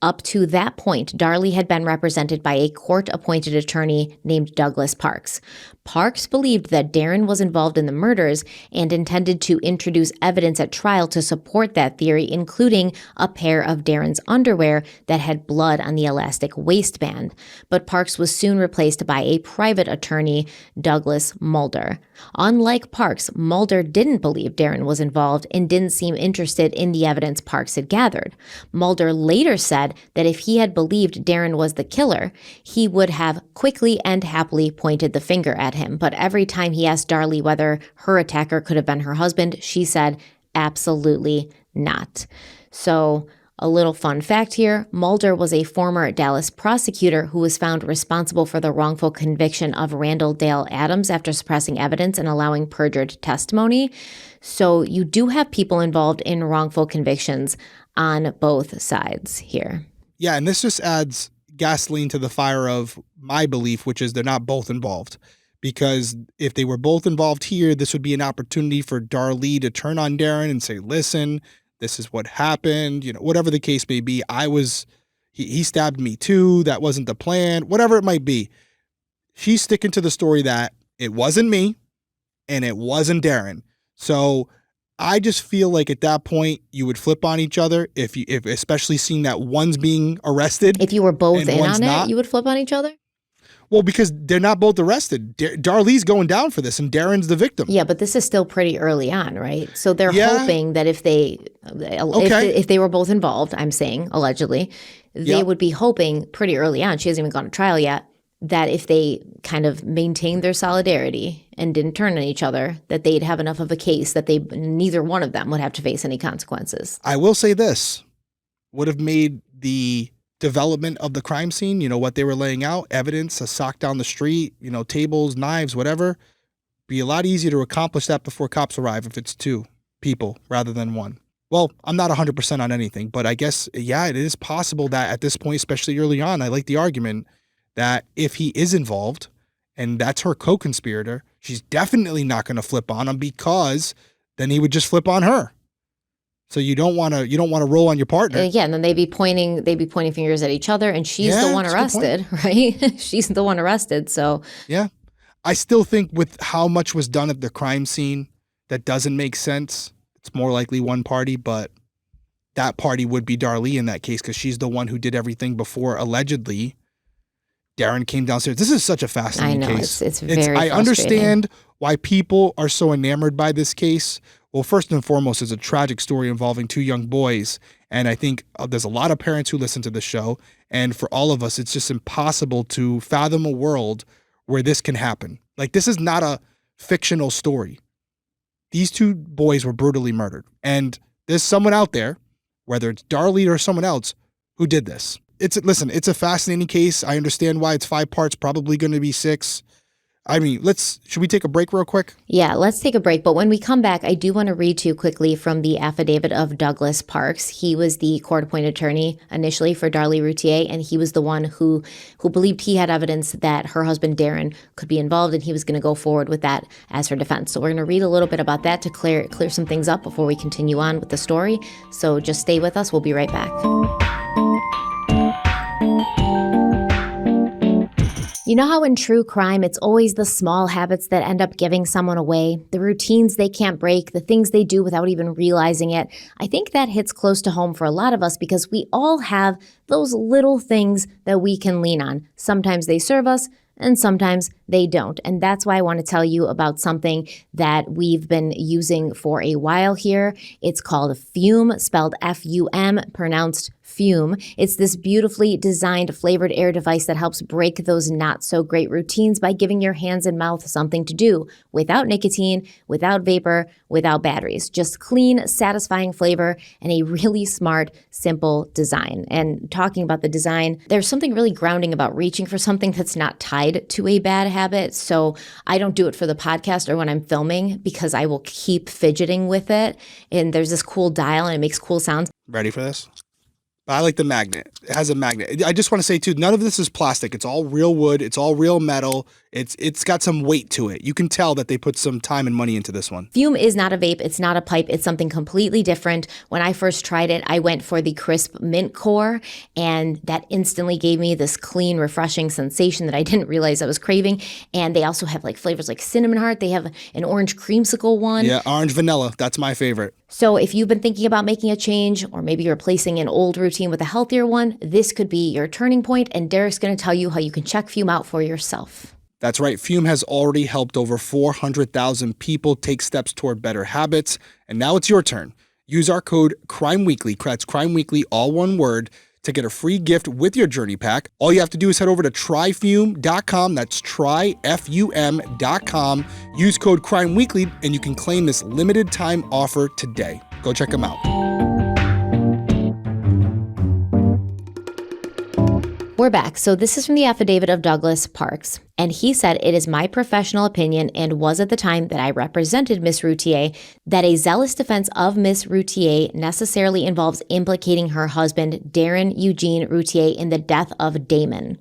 Up to that point, Darlie had been represented by a court-appointed attorney named Douglas Parks. Parks believed that Darren was involved in the murders and intended to introduce evidence at trial to support that theory, including a pair of Darren's underwear that had blood on the elastic waistband. But Parks was soon replaced by a private attorney, Douglas Mulder. Unlike Parks, Mulder didn't believe Darren was involved and didn't seem interested in the evidence Parks had gathered. Mulder later said that if he had believed Darren was the killer, he would have quickly and happily pointed the finger at him. But every time he asked Darlie whether her attacker could have been her husband, she said, absolutely not. So, a little fun fact here, Mulder was a former Dallas prosecutor who was found responsible for the wrongful conviction of Randall Dale Adams after suppressing evidence and allowing perjured testimony. So you do have people involved in wrongful convictions on both sides here. Yeah, and this just adds gasoline to the fire of my belief, which is they're not both involved. Because if they were both involved here, this would be an opportunity for Darlie to turn on Darren and say, listen, this is what happened, whatever the case may be. He stabbed me too. That wasn't the plan, whatever it might be. She's sticking to the story that it wasn't me and it wasn't Darren. So I just feel like at that point you would flip on each other if especially seeing that one's being arrested. If you were both in on not. it, you would flip on each other? Well, because they're not both arrested. Darlie's going down for this, and Darren's the victim. Yeah, but this is still pretty early on, right? So they're hoping that if they were both involved, I'm saying, allegedly, they would be hoping pretty early on, she hasn't even gone to trial yet, that if they kind of maintained their solidarity and didn't turn on each other, that they'd have enough of a case that neither one of them would have to face any consequences. I will say this would have made the development of the crime scene, what they were laying out, evidence, a sock down the street, tables, knives, whatever, be a lot easier to accomplish that before cops arrive if it's two people rather than one. Well, I'm not 100% on anything, but I guess, yeah, it is possible that at this point, especially early on, I like the argument that if he is involved and that's her co-conspirator, she's definitely not going to flip on him because then he would just flip on her. So you don't want to roll on your partner. Yeah, and then they'd be pointing fingers at each other, and she's the one arrested, right? She's the one arrested. So yeah, I still think with how much was done at the crime scene, that doesn't make sense. It's more likely one party, but that party would be Darlie in that case because she's the one who did everything before allegedly Darren came downstairs. This is such a fascinating case. It's very frustrating. I understand why people are so enamored by this case. Well, first and foremost, it's a tragic story involving two young boys. And I think there's a lot of parents who listen to the show. And for all of us, it's just impossible to fathom a world where this can happen. Like, this is not a fictional story. These two boys were brutally murdered. And there's someone out there, whether it's Darlie or someone else, who did this. It's a fascinating case. I understand why it's 5 parts, probably going to be 6. I mean, should we take a break real quick? Yeah, let's take a break. But when we come back, I do want to read to you quickly from the affidavit of Douglas Parks. He was the court-appointed attorney initially for Darlie Routier, and he was the one who believed he had evidence that her husband, Darren, could be involved, and he was going to go forward with that as her defense. So we're going to read a little bit about that to clear some things up before we continue on with the story. So just stay with us. We'll be right back. You know how in true crime, it's always the small habits that end up giving someone away, the routines they can't break, the things they do without even realizing it. I think that hits close to home for a lot of us because we all have those little things that we can lean on. Sometimes they serve us, and sometimes they don't. And that's why I want to tell you about something that we've been using for a while here. It's called Fume, spelled F-U-M, pronounced Fume. It's this beautifully designed flavored air device that helps break those not so great routines by giving your hands and mouth something to do without nicotine, without vapor, without batteries. Just clean, satisfying flavor and a really smart, simple design. And talking about the design, there's something really grounding about reaching for something that's not tied to a bad habit. So I don't do it for the podcast or when I'm filming because I will keep fidgeting with it. And there's this cool dial and it makes cool sounds. Ready for this? I like the magnet. It has a magnet. I just want to say too, none of this is plastic. It's all real wood. It's all real metal. It's got some weight to it. You can tell that they put some time and money into this one. Fume is not a vape. It's not a pipe. It's something completely different. When I first tried it, I went for the crisp mint core, and that instantly gave me this clean, refreshing sensation that I didn't realize I was craving. And they also have like flavors like cinnamon heart. They have an orange creamsicle one. Yeah, orange vanilla. That's my favorite. So if you've been thinking about making a change or maybe replacing an old routine with a healthier one, this could be your turning point, and Derek's going to tell you how you can check Fume out for yourself. That's right. Fume has already helped over 400,000 people take steps toward better habits, and now it's your turn. Use our code CRIMEWEEKLY, that's CRIMEWEEKLY, all one word, to get a free gift with your journey pack. All you have to do is head over to tryfume.com. That's tryfum.com. Use code CRIMEWEEKLY, and you can claim this limited time offer today. Go check them out. We're back. So this is from the affidavit of Douglas Parks. And he said, "It is my professional opinion and was at the time that I represented Ms. Routier that a zealous defense of Ms. Routier necessarily involves implicating her husband, Darren Eugene Routier, in the death of Damon.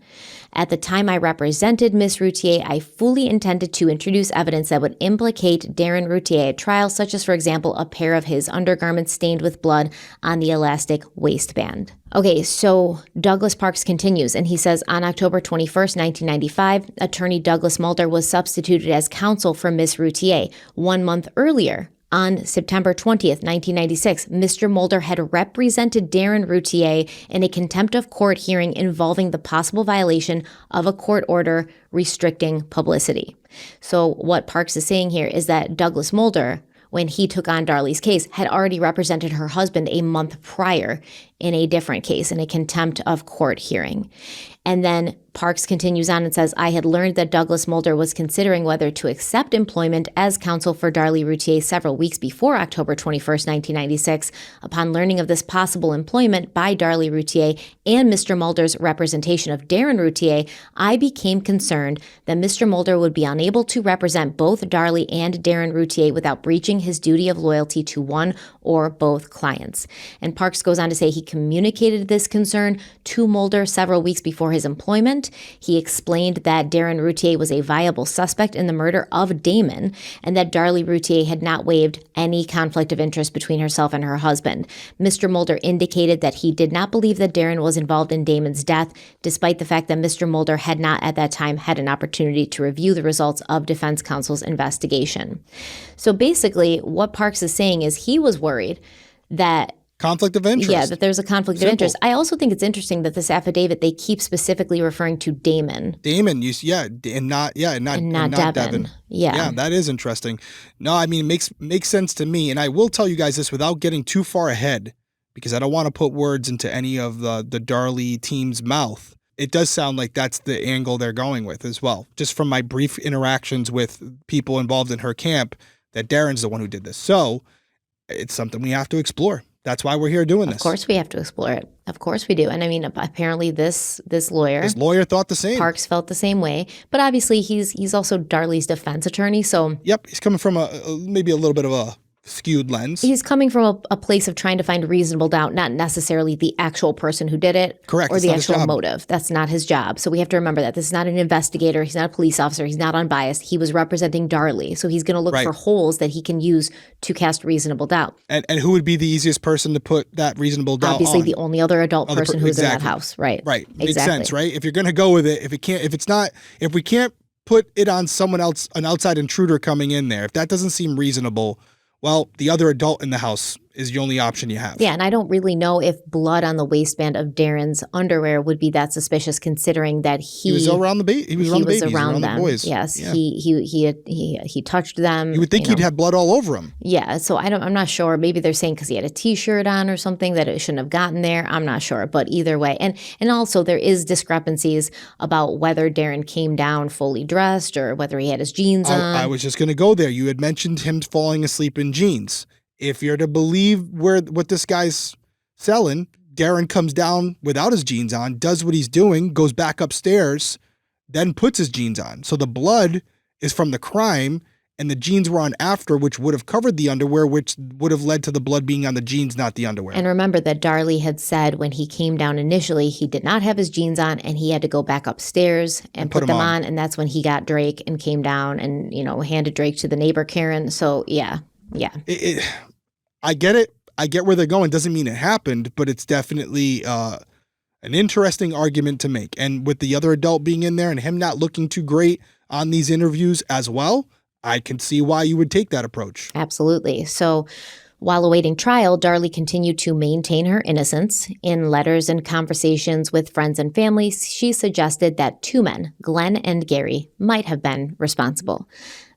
At the time I represented Ms. Routier, I fully intended to introduce evidence that would implicate Darren Routier at trial, such as, for example, a pair of his undergarments stained with blood on the elastic waistband." Okay, so Douglas Parks continues, and he says, on October 21st, 1995, attorney Douglas Mulder was substituted as counsel for Ms. Routier. 1 month earlier, on September 20th, 1996, Mr. Mulder had represented Darren Routier in a contempt of court hearing involving the possible violation of a court order restricting publicity. So what Parks is saying here is that Douglas Mulder, when he took on Darlie's case, had already represented her husband a month prior in a different case, in a contempt of court hearing. And then Parks continues on and says, I had learned that Douglas Mulder was considering whether to accept employment as counsel for Darlie Routier several weeks before October 21st, 1996. Upon learning of this possible employment by Darlie Routier and Mr. Mulder's representation of Darren Routier, I became concerned that Mr. Mulder would be unable to represent both Darlie and Darren Routier without breaching his duty of loyalty to one or both clients. And Parks goes on to say he communicated this concern to Mulder several weeks before his employment. He explained that Darren Routier was a viable suspect in the murder of Damon and that Darlie Routier had not waived any conflict of interest between herself and her husband. Mr. Mulder indicated that he did not believe that Darren was involved in Damon's death, despite the fact that Mr. Mulder had not at that time had an opportunity to review the results of defense counsel's investigation. So basically, what Parks is saying is he was worried that conflict of interest. Yeah, that there's a conflict of interest. I also think it's interesting that this affidavit, they keep specifically referring to Damon. Damon, and not Devon. Yeah, that is interesting. No, I mean, it makes sense to me. And I will tell you guys this without getting too far ahead, because I don't want to put words into any of the Darlie team's mouth. It does sound like that's the angle they're going with as well. Just from my brief interactions with people involved in her camp, that Darren's the one who did this. So it's something we have to explore. That's why we're here doing this. Of course we have to explore it. Of course we do. And I mean, apparently this lawyer thought the same. Parks felt the same way. But obviously he's also Darlie's defense attorney. So yep, he's coming from maybe a little bit of a skewed lens. He's coming from a place of trying to find reasonable doubt, not necessarily the actual person who did it. Correct. Or the actual motive. That's not his job. So we have to remember that. This is not an investigator. He's not a police officer. He's not unbiased. He was representing Darlie. So he's going to look for holes that he can use to cast reasonable doubt. And who would be the easiest person to put that reasonable doubt Obviously, on? the only other adult person who's in that house. Right. Right. Makes sense, right? If you're going to go with it, if we can't put it on someone else, an outside intruder coming in there, if that doesn't seem reasonable, well, the other adult in the house is the only option you have. Yeah, and I don't really know if blood on the waistband of Darren's underwear would be that suspicious, considering that he was around the baby. He was around the babies, around the boys. Yes, Yeah. he touched them. You would think he'd had blood all over him. Yeah, so I'm not sure. Maybe they're saying because he had a T-shirt on or something that it shouldn't have gotten there. I'm not sure, but either way, and also there is discrepancies about whether Darren came down fully dressed or whether he had his jeans on. I was just going to go there. You had mentioned him falling asleep in jeans. If you're to believe what this guy's selling, Darren comes down without his jeans on, does what he's doing, goes back upstairs, then puts his jeans on. So the blood is from the crime, and the jeans were on after, which would have covered the underwear, which would have led to the blood being on the jeans, not the underwear. And remember that Darlie had said when he came down initially, he did not have his jeans on, and he had to go back upstairs and put them on. And that's when he got Drake and came down and, handed Drake to the neighbor, Karen. So, yeah. I get it. I get where they're going. Doesn't mean it happened, but it's definitely an interesting argument to make. And with the other adult being in there and him not looking too great on these interviews as well, I can see why you would take that approach. Absolutely. So while awaiting trial, Darlie continued to maintain her innocence. In letters and conversations with friends and family, she suggested that two men, Glenn and Gary, might have been responsible.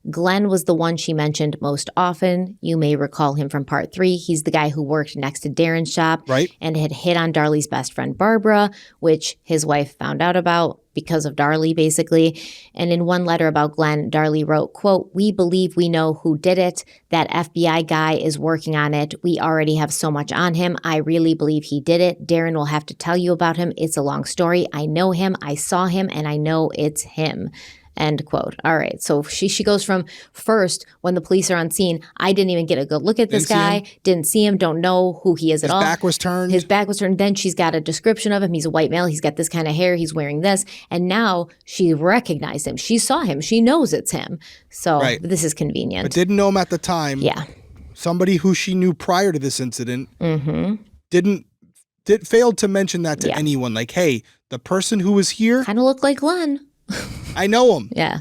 Glenn was the one she mentioned most often. You may recall him from part 3. He's the guy who worked next to Darren's shop, right, and had hit on Darlie's best friend, Barbara, which his wife found out about because of Darlie, basically. And in one letter about Glenn, Darlie wrote, quote, "We believe we know who did it. That FBI guy is working on it. We already have so much on him. I really believe he did it. Darren will have to tell you about him. It's a long story. I know him. I saw him, and I know it's him." End quote. All right. So she goes from first, when the police are on scene, I didn't even get a good look at this guy. Didn't see him. Don't know who he is at all. His back was turned. His back was turned. Then she's got a description of him. He's a white male. He's got this kind of hair. He's wearing this. And now she recognized him. She saw him. She knows it's him. So this is convenient. But didn't know him at the time. Yeah. Somebody who she knew prior to this incident failed to mention that to anyone. Like, hey, the person who was here kind of looked like Glenn. I know him. Yeah.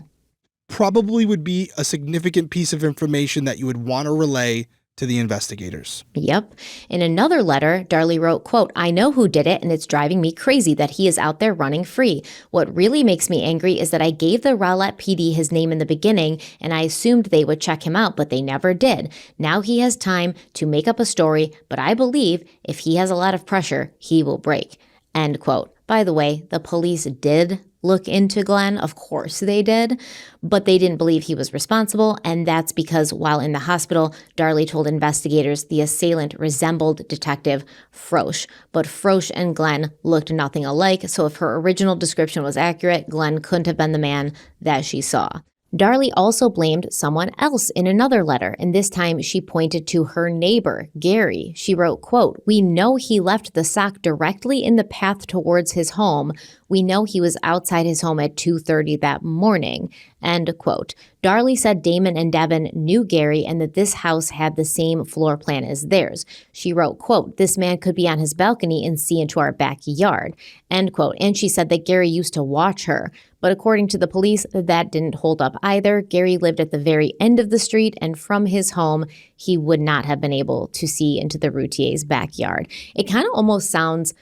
Probably would be a significant piece of information that you would want to relay to the investigators. Yep. In another letter, Darlie wrote, quote, "I know who did it, and it's driving me crazy that he is out there running free. What really makes me angry is that I gave the Rowlett PD his name in the beginning, and I assumed they would check him out, but they never did. Now he has time to make up a story, but I believe if he has a lot of pressure, he will break." End quote. By the way, the police did look into Glenn. Of course they did, but they didn't believe he was responsible, and that's because while in the hospital, Darlie told investigators the assailant resembled Detective Frosch, but Frosch and Glenn looked nothing alike, so if her original description was accurate, Glenn couldn't have been the man that she saw. Darlie also blamed someone else in another letter, and this time she pointed to her neighbor, Gary. She wrote, quote, "We know he left the sock directly in the path towards his home. We know he was outside his home at 2:30 that morning." End quote. Darlie said Damon and Devon knew Gary and that this house had the same floor plan as theirs. She wrote, quote, "This man could be on his balcony and see into our backyard." End quote. And she said that Gary used to watch her. But according to the police, that didn't hold up either. Gary lived at the very end of the street, and from his home, he would not have been able to see into the Routier's backyard. It kind of almost sounds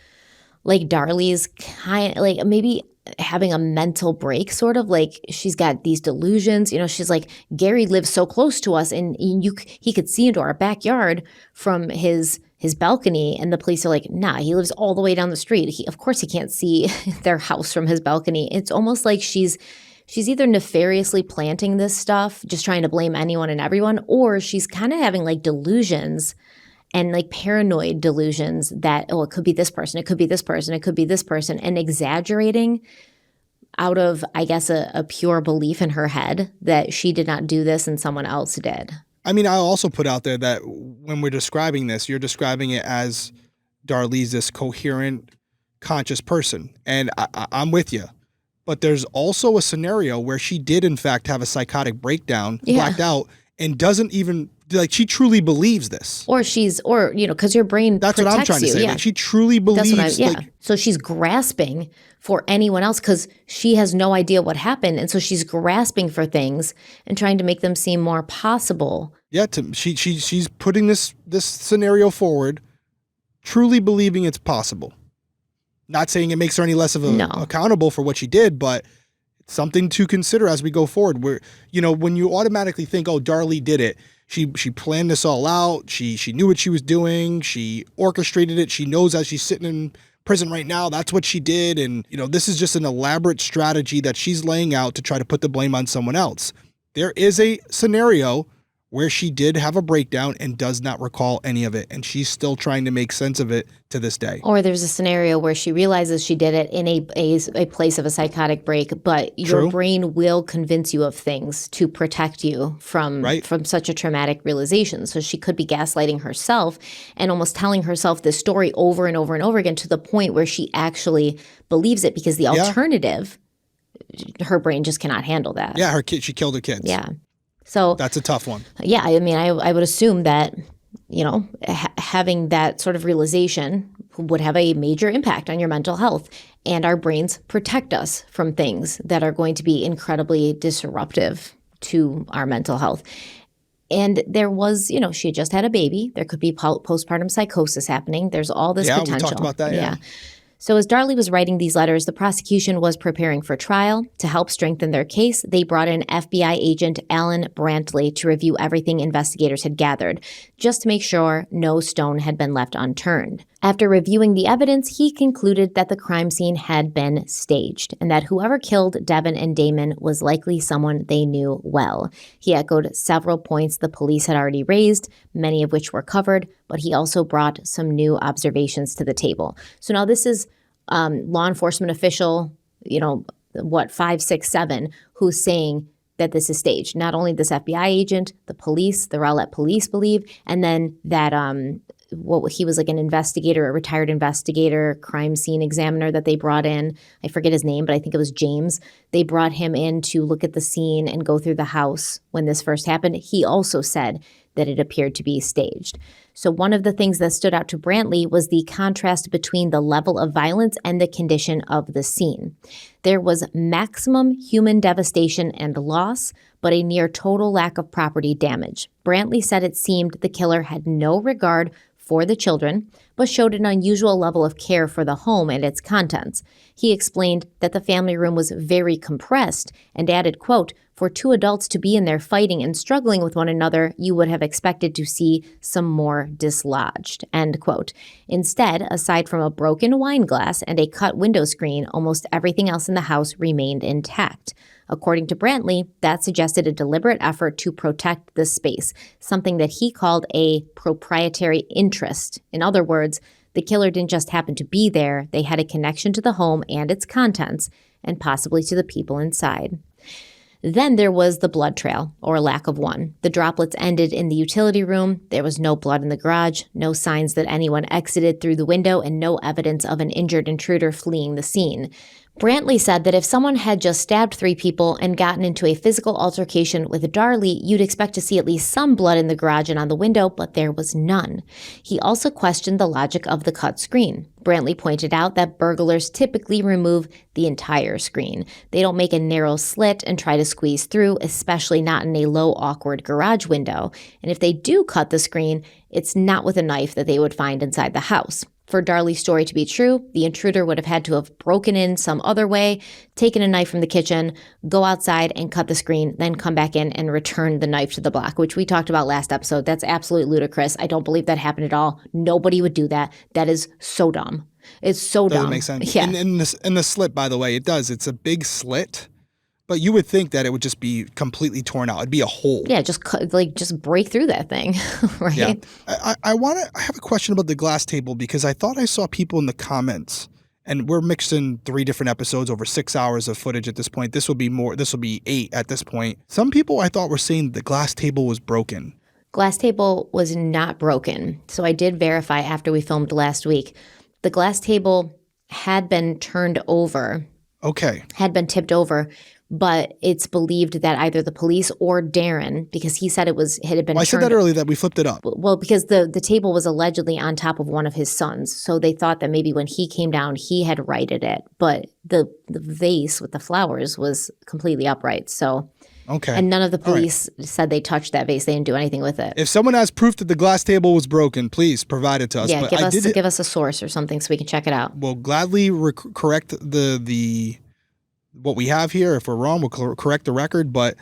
like Darlie's like maybe having a mental break, sort of like she's got these delusions. She's like, Gary lives so close to us, and he could see into our backyard from his balcony, and the police are like, nah, he lives all the way down the street. Of course he can't see their house from his balcony. It's almost like she's either nefariously planting this stuff, just trying to blame anyone and everyone, or she's kind of having like delusions and like paranoid delusions that, oh, it could be this person, it could be this person, it could be this person, and exaggerating out of, I guess, a pure belief in her head that she did not do this and someone else did. I mean, I'll also put out there that when we're describing this, you're describing it as Darlie's this coherent, conscious person. And I'm with you. But there's also a scenario where she did, in fact, have a psychotic breakdown, blacked out, and doesn't even Like, she truly believes this. Or because your brain That's what I'm trying to say. Yeah. Like, she truly believes. So she's grasping for anyone else because she has no idea what happened. And so she's grasping for things and trying to make them seem more possible. Yeah, she's putting this scenario forward, truly believing it's possible. Not saying it makes her any less of accountable for what she did, but it's something to consider as we go forward. Where, when you automatically think, oh, Darlie did it, she planned this all out, she knew what she was doing, she orchestrated it, she knows as she's sitting in prison right now, that's what she did, and this is just an elaborate strategy that she's laying out to try to put the blame on someone else. There is a scenario where she did have a breakdown and does not recall any of it, and she's still trying to make sense of it to this day. Or there's a scenario where she realizes she did it in a place of a psychotic break, but your brain will convince you of things to protect you from such a traumatic realization. So she could be gaslighting herself and almost telling herself this story over and over and over again to the point where she actually believes it, because the alternative, her brain just cannot handle that. Yeah, she killed her kids. Yeah. So that's a tough one. Yeah, I mean, I would assume that, having that sort of realization would have a major impact on your mental health. And our brains protect us from things that are going to be incredibly disruptive to our mental health. And there was, she had just had a baby. There could be postpartum psychosis happening. There's all this potential. Yeah, we talked about that, yeah. So as Darlie was writing these letters, the prosecution was preparing for trial. To help strengthen their case, they brought in FBI agent Alan Brantley to review everything investigators had gathered, just to make sure no stone had been left unturned. After reviewing the evidence, he concluded that the crime scene had been staged and that whoever killed Devon and Damon was likely someone they knew well. He echoed several points the police had already raised, many of which were covered, but he also brought some new observations to the table. So now this is law enforcement official, 5, 6, 7, who's saying that this is staged. Not only this FBI agent, the police, the Rowlett police believe, and then that he was like an investigator, a retired investigator, crime scene examiner that they brought in. I forget his name, but I think it was James. They brought him in to look at the scene and go through the house when this first happened. He also said that it appeared to be staged. So one of the things that stood out to Brantley was the contrast between the level of violence and the condition of the scene. There was maximum human devastation and loss, but a near total lack of property damage. Brantley said it seemed the killer had no regard for the children, but showed an unusual level of care for the home and its contents. He explained that the family room was very compressed and added, quote, "For two adults to be in there fighting and struggling with one another, you would have expected to see some more dislodged," end quote. Instead, aside from a broken wine glass and a cut window screen, almost everything else in the house remained intact. According to Brantley, that suggested a deliberate effort to protect the space, something that he called a proprietary interest. In other words, the killer didn't just happen to be there, they had a connection to the home and its contents, and possibly to the people inside. Then there was the blood trail, or lack of one. The droplets ended in the utility room. There was no blood in the garage, no signs that anyone exited through the window, and no evidence of an injured intruder fleeing the scene. Brantley said that if someone had just stabbed 3 people and gotten into a physical altercation with Darlie, you'd expect to see at least some blood in the garage and on the window, but there was none. He also questioned the logic of the cut screen. Brantley pointed out that burglars typically remove the entire screen. They don't make a narrow slit and try to squeeze through, especially not in a low, awkward garage window. And if they do cut the screen, it's not with a knife that they would find inside the house. For Darlie's story to be true, the intruder would have had to have broken in some other way, taken a knife from the kitchen, go outside and cut the screen, then come back in and return the knife to the block, which we talked about last episode. That's absolutely ludicrous. I don't believe that happened at all. Nobody would do that. That is so dumb. It's so dumb. Doesn't make sense. Yeah. And the slit, by the way, it does. It's a big slit. But you would think that it would just be completely torn out. It'd be a hole. Yeah, just break through that thing, right? Yeah. I have a question about the glass table, because I thought I saw people in the comments, and we're mixed in 3 different episodes over 6 hours of footage at this point. This will be 8 at this point. Some people I thought were saying the glass table was broken. Glass table was not broken. So I did verify after we filmed last week. The glass table had been turned over. Okay. Had been tipped over. but it's believed that either the police or Darren, because he said it had been I said that earlier that we flipped it up. Well, because the table was allegedly on top of one of his sons. So they thought that maybe when he came down, he had righted it. But the vase with the flowers was completely upright. So, okay. And none of the police said they touched that vase. They didn't do anything with it. If someone has proof that the glass table was broken, please provide it to us. Yeah, but give us a source or something so we can check it out. We'll gladly correct the what we have here. If we're wrong, we'll correct the record. But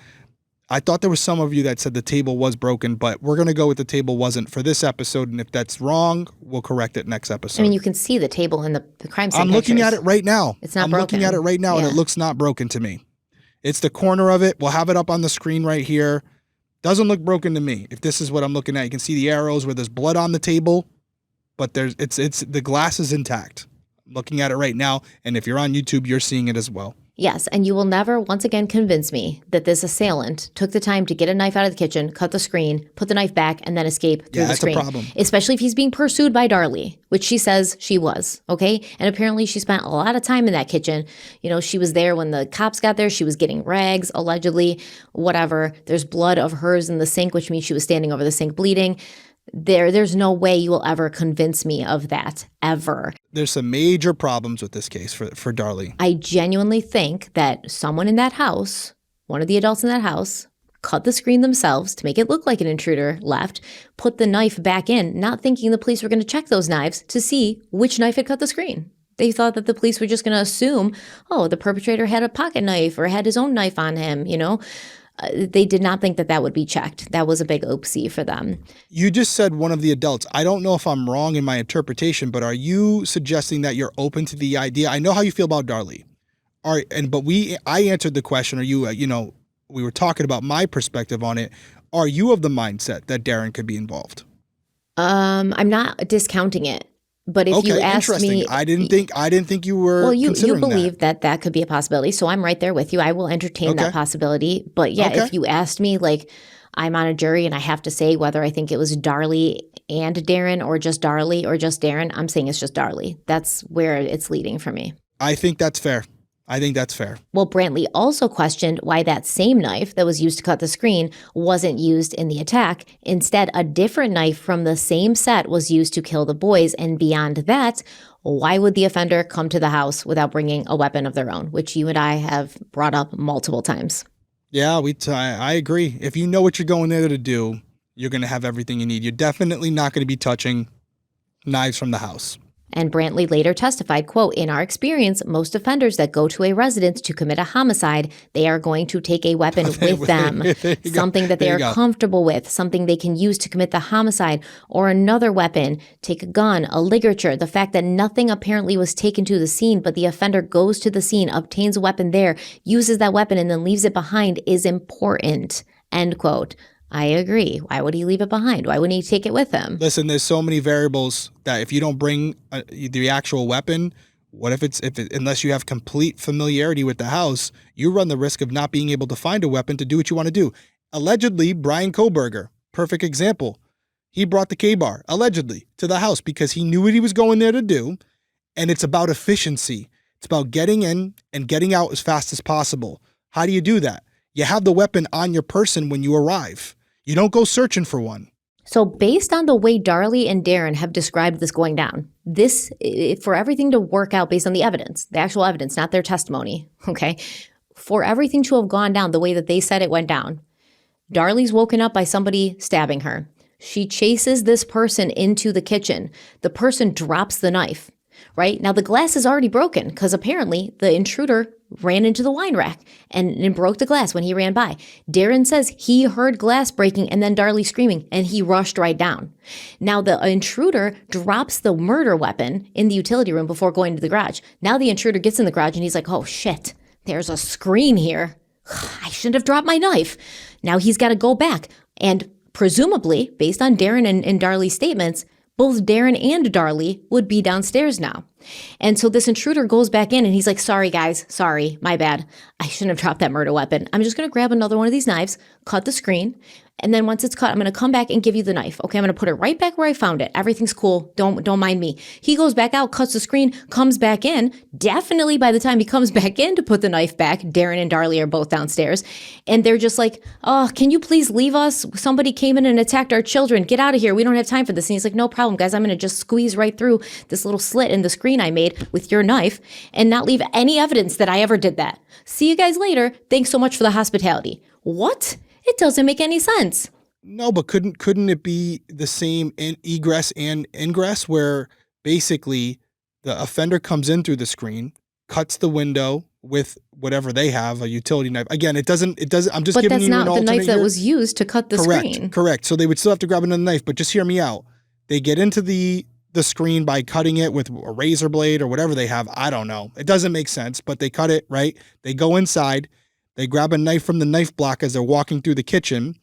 I thought there was some of you that said the table was broken, but we're going to go with the table wasn't for this episode. And if that's wrong, we'll correct it next episode. I mean, you can see the table in the crime scene I'm looking at it right now. It's not I'm broken. looking at it right now, and it looks not broken to me. It's the corner of it. We'll have it up on the screen right here. Doesn't look broken to me. If this is what I'm looking at, you can see the arrows where there's blood on the table, but it's the glass is intact. I'm looking at it right now, and if you're on YouTube, you're seeing it as well. Yes, and you will never once again convince me that this assailant took the time to get a knife out of the kitchen, cut the screen, put the knife back, and then escape through the screen. Yeah, that's a problem. Especially if he's being pursued by Darlie, which she says she was, okay? And apparently she spent a lot of time in that kitchen. You know, she was there when the cops got there. She was getting rags, allegedly, whatever. There's blood of hers in the sink, which means she was standing over the sink bleeding. There's no way you will ever convince me of that, ever. There's some major problems with this case for Darlie. I genuinely think that someone in that house, one of the adults in that house, cut the screen themselves to make it look like an intruder left, put the knife back in, not thinking the police were going to check those knives to see which knife had cut the screen. They thought that the police were just going to assume, oh, the perpetrator had a pocket knife or had his own knife on him, you know. They did not think that would be checked. That was a big oopsie for them. You just said one of the adults. I don't know if I'm wrong in my interpretation, but are you suggesting that you're open to the idea? I know how you feel about Darlie. I answered the question. Are you, we were talking about my perspective on it. Are you of the mindset that Darren could be involved? I'm not discounting it. But if you asked me, I didn't think you were. Well, you believe that could be a possibility, so I'm right there with you. I will entertain that possibility. But yeah, if you asked me, like, I'm on a jury and I have to say whether I think it was Darlie and Darren or just Darlie or just Darren, I'm saying it's just Darlie. That's where it's leading for me. I think that's fair. Well, Brantley also questioned why that same knife that was used to cut the screen wasn't used in the attack. Instead, a different knife from the same set was used to kill the boys. And beyond that, why would the offender come to the house without bringing a weapon of their own, which you and I have brought up multiple times? Yeah, I agree. If you know what you're going there to do, you're going to have everything you need. You're definitely not going to be touching knives from the house. And Brantley later testified, quote, "In our experience, most offenders that go to a residence to commit a homicide, they are going to take a weapon with them, something that they are comfortable with, something they can use to commit the homicide, or another weapon, take a gun, a ligature. The fact that nothing apparently was taken to the scene, but the offender goes to the scene, obtains a weapon there, uses that weapon, and then leaves it behind is important," end quote. I agree. Why would he leave it behind? Why wouldn't he take it with him? Listen, there's so many variables that if you don't bring the actual weapon, what if unless you have complete familiarity with the house, you run the risk of not being able to find a weapon to do what you want to do. Allegedly, Brian Koberger, perfect example. He brought the K-bar, allegedly, to the house because he knew what he was going there to do, and it's about efficiency. It's about getting in and getting out as fast as possible. How do you do that? You have the weapon on your person when you arrive. You don't go searching for one. So based on the way Darlie and Darren have described this going down, this, for everything to work out based on the evidence, the actual evidence, not their testimony, okay? For everything to have gone down the way that they said it went down, Darlie's woken up by somebody stabbing her. She chases this person into the kitchen. The person drops the knife, right? Now the glass is already broken because apparently the intruder ran into the wine rack and broke the glass when he ran by. Darren says he heard glass breaking and then Darlie screaming, and he rushed right down. Now the intruder drops the murder weapon in the utility room before going to the garage. Now the intruder gets in the garage and he's like, oh shit, there's a screen here. I shouldn't have dropped my knife. Now he's got to go back. And presumably, based on Darren and Darlie's statements, both Darren and Darlie would be downstairs now. And so this intruder goes back in and he's like, sorry guys, sorry, my bad. I shouldn't have dropped that murder weapon. I'm just going to grab another one of these knives, cut the screen, And then once it's cut, I'm going to come back and give you the knife. Okay, I'm going to put it right back where I found it. Everything's cool. Don't mind me. He goes back out, cuts the screen, comes back in. Definitely by the time he comes back in to put the knife back, Darren and Darlie are both downstairs. And they're just like, oh, can you please leave us? Somebody came in and attacked our children. Get out of here. We don't have time for this. And he's like, no problem, guys. I'm going to just squeeze right through this little slit in the screen I made with your knife and not leave any evidence that I ever did that. See you guys later. Thanks so much for the hospitality. What? It doesn't make any sense. No, but couldn't it be the same in egress and ingress where basically the offender comes in through the screen, cuts the window with whatever they have, a utility knife. Again, it doesn't, I'm just giving you an alternate. But that's not the knife that was used to cut the screen. Correct. So they would still have to grab another knife, but just hear me out. They get into the screen by cutting it with a razor blade or whatever they have. I don't know. It doesn't make sense, but they cut it, right? They go inside. They grab a knife from the knife block as they're walking through the kitchen.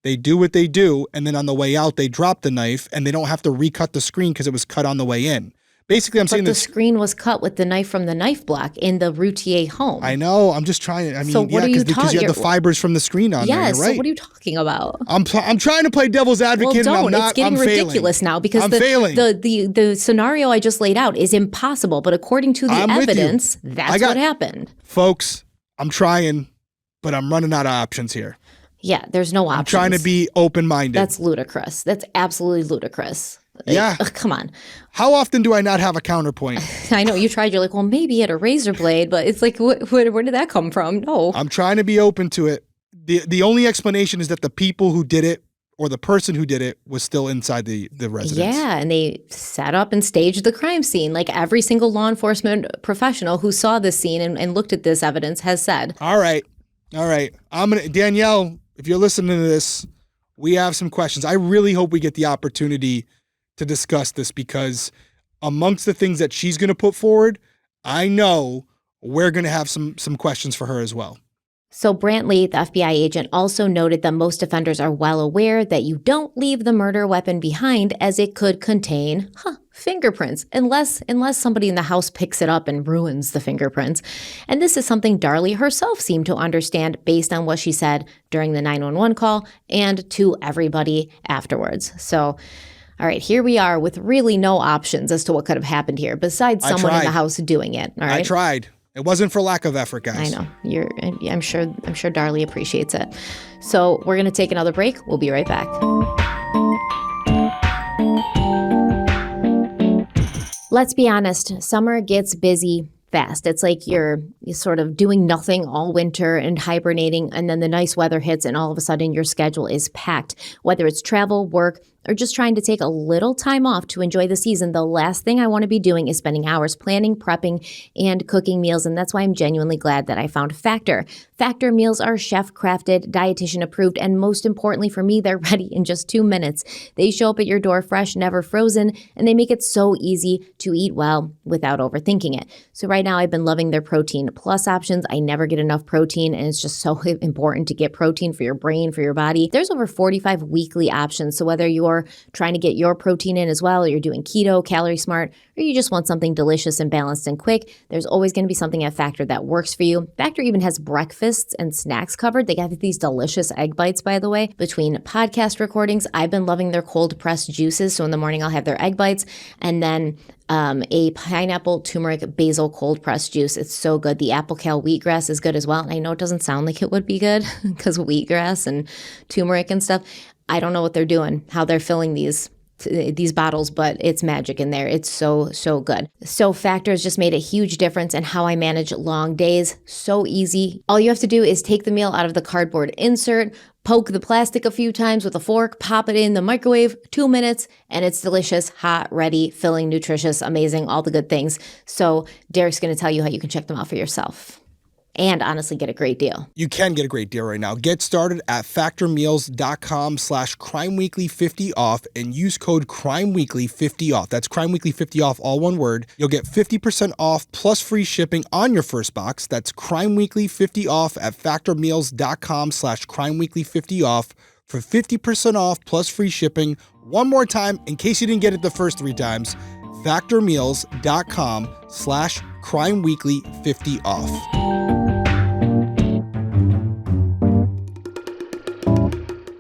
They do what they do, and then on the way out, they drop the knife, and they don't have to recut the screen because it was cut on the way in. Basically, I'm saying the screen was cut with the knife from the knife block in the Routier home. I know. I'm just trying to. I mean, so what are you because you have the fibers from the screen on there. You're right. So what are you talking about? I'm trying to play devil's advocate. Well, don't. And I'm not. It's getting ridiculous now because the scenario I just laid out is impossible. But according to the evidence, that's what happened. Folks, I'm trying, but I'm running out of options here. Yeah, there's no options. I'm trying to be open-minded. That's ludicrous. That's absolutely ludicrous. Yeah. Come on. How often do I not have a counterpoint? I know you tried. You're like, well, maybe at a razor blade, but it's like, where did that come from? No. I'm trying to be open to it. The only explanation is that the people who did it or the person who did it was still inside the residence. Yeah, and they set up and staged the crime scene like every single law enforcement professional who saw this scene and looked at this evidence has said. All right. Danielle, if you're listening to this, we have some questions. I really hope we get the opportunity to discuss this because amongst the things that she's going to put forward, I know we're going to have some questions for her as well. So Brantley, the FBI agent, also noted that most offenders are well aware that you don't leave the murder weapon behind as it could contain fingerprints, unless somebody in the house picks it up and ruins the fingerprints. And this is something Darlie herself seemed to understand based on what she said during the 911 call and to everybody afterwards. So, all right, here we are with really no options as to what could have happened here besides someone in the house doing it. All right? I tried. It wasn't for lack of effort, guys. I know. I'm sure Darlie appreciates it. So we're going to take another break. We'll be right back. Let's be honest, summer gets busy fast. It's like you're sort of doing nothing all winter and hibernating, and then the nice weather hits and all of a sudden your schedule is packed. Whether it's travel, work, or just trying to take a little time off to enjoy the season, the last thing I want to be doing is spending hours planning, prepping, and cooking meals. And that's why I'm genuinely glad that I found Factor. Factor meals are chef-crafted, dietitian-approved, and most importantly for me, they're ready in just 2 minutes. They show up at your door fresh, never frozen, and they make it so easy to eat well without overthinking it. So right now, I've been loving their Protein Plus options. I never get enough protein, and it's just so important to get protein for your brain, for your body. There's over 45 weekly options, so whether you're trying to get your protein in as well, or you're doing keto, calorie smart, or you just want something delicious and balanced and quick, there's always going to be something at Factor that works for you. Factor even has breakfasts and snacks covered. They got these delicious egg bites, by the way. Between podcast recordings, I've been loving their cold pressed juices. So in the morning, I'll have their egg bites and then a pineapple, turmeric, basil cold pressed juice. It's so good. The apple cal wheatgrass is good as well. And I know it doesn't sound like it would be good because wheatgrass and turmeric and stuff. I don't know what they're doing, how they're filling these bottles, but it's magic in there. It's so good. So Factor has just made a huge difference in how I manage long days. So easy. All you have to do is take the meal out of the cardboard insert, poke the plastic a few times with a fork, pop it in the microwave, 2 minutes, and it's delicious, hot, ready, filling, nutritious, amazing, all the good things. So Derek's going to tell you how you can check them out for yourself. And honestly, get a great deal. You can get a great deal right now. Get started at factormeals.com/crimeweekly50 off and use code crimeweekly50 off. That's crimeweekly50 off, all one word. You'll get 50% off plus free shipping on your first box. That's crimeweekly50 off at factormeals.com/crimeweekly50 off for 50% off plus free shipping. One more time, in case you didn't get it the first 3 times, factormeals.com/crimeweekly50 off.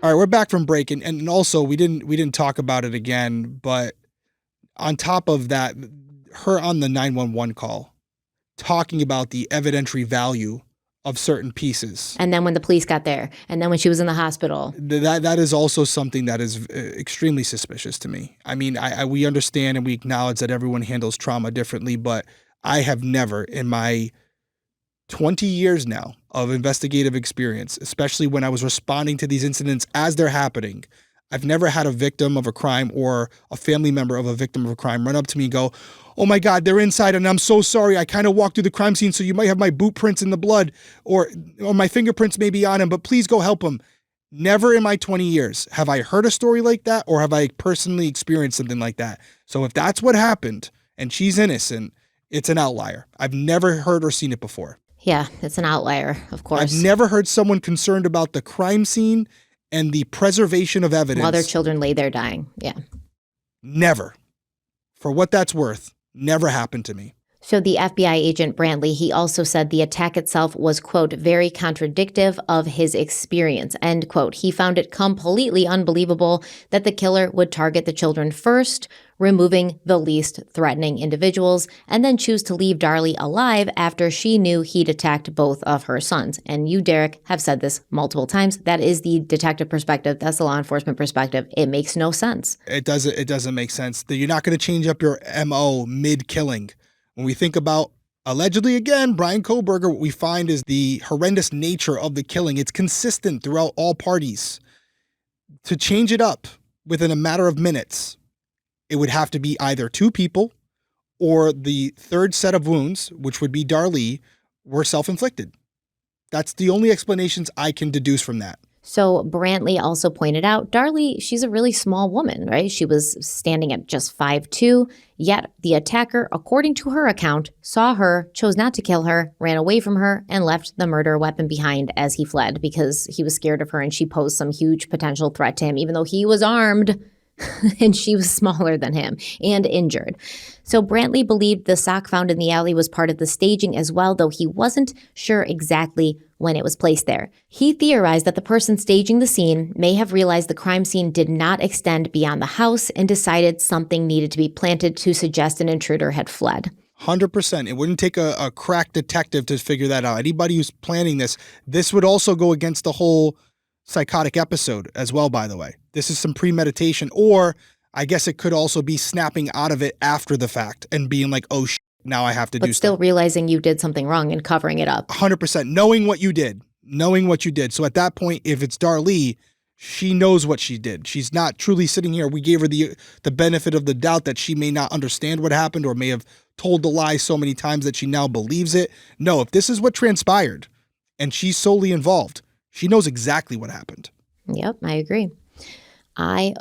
All right, we're back from break, and also we didn't talk about it again, but on top of that, her on the 911 call talking about the evidentiary value of certain pieces. And then when the police got there, and then when she was in the hospital. That is also something that is extremely suspicious to me. I mean, we understand and we acknowledge that everyone handles trauma differently, but I have never in my 20 years now of investigative experience, especially when I was responding to these incidents as they're happening, I've never had a victim of a crime or a family member of a victim of a crime run up to me and go, "Oh my God, they're inside and I'm so sorry. I kind of walked through the crime scene, so you might have my boot prints in the blood or my fingerprints may be on him, but please go help him." Never in my 20 years have I heard a story like that or have I personally experienced something like that. So if that's what happened and she's innocent, it's an outlier. I've never heard or seen it before. Yeah, it's an outlier, of course. I've never heard someone concerned about the crime scene and the preservation of evidence. While their children lay there dying. Yeah. Never. For what that's worth, never happened to me. So the FBI agent Brantley, he also said the attack itself was, quote, very contradictive of his experience, end quote. He found it completely unbelievable that the killer would target the children first, removing the least threatening individuals, and then choose to leave Darlie alive after she knew he'd attacked both of her sons. And you, Derek, have said this multiple times. That is the detective perspective. That's the law enforcement perspective. It makes no sense. It doesn't make sense. You're not going to change up your MO mid-killing. When we think about, allegedly, again, Bryan Kohberger, what we find is the horrendous nature of the killing. It's consistent throughout all parties. To change it up within a matter of minutes, it would have to be either two people or the third set of wounds, which would be Darlie, were self-inflicted. That's the only explanations I can deduce from that. So Brantley also pointed out, Darlie, she's a really small woman, right? She was standing at just 5'2", yet the attacker, according to her account, saw her, chose not to kill her, ran away from her, and left the murder weapon behind as he fled because he was scared of her and she posed some huge potential threat to him, even though he was armed and she was smaller than him and injured. So Brantley believed the sock found in the alley was part of the staging as well, though he wasn't sure exactly when it was placed there. He theorized that the person staging the scene may have realized the crime scene did not extend beyond the house and decided something needed to be planted to suggest an intruder had fled. 100%. It wouldn't take a crack detective to figure that out. Anybody who's planning this would also go against the whole psychotic episode as well, by the way. This is some premeditation, or I guess it could also be snapping out of it after the fact and being like, oh, now I have to do But still stuff. realizing you did something wrong and covering it up. 100%. Knowing what you did. So at that point, if it's Darlie, she knows what she did. She's not truly sitting here. We gave her the benefit of the doubt that she may not understand what happened or may have told the lie so many times that she now believes it. No, if this is what transpired and she's solely involved, she knows exactly what happened. Yep, I agree. I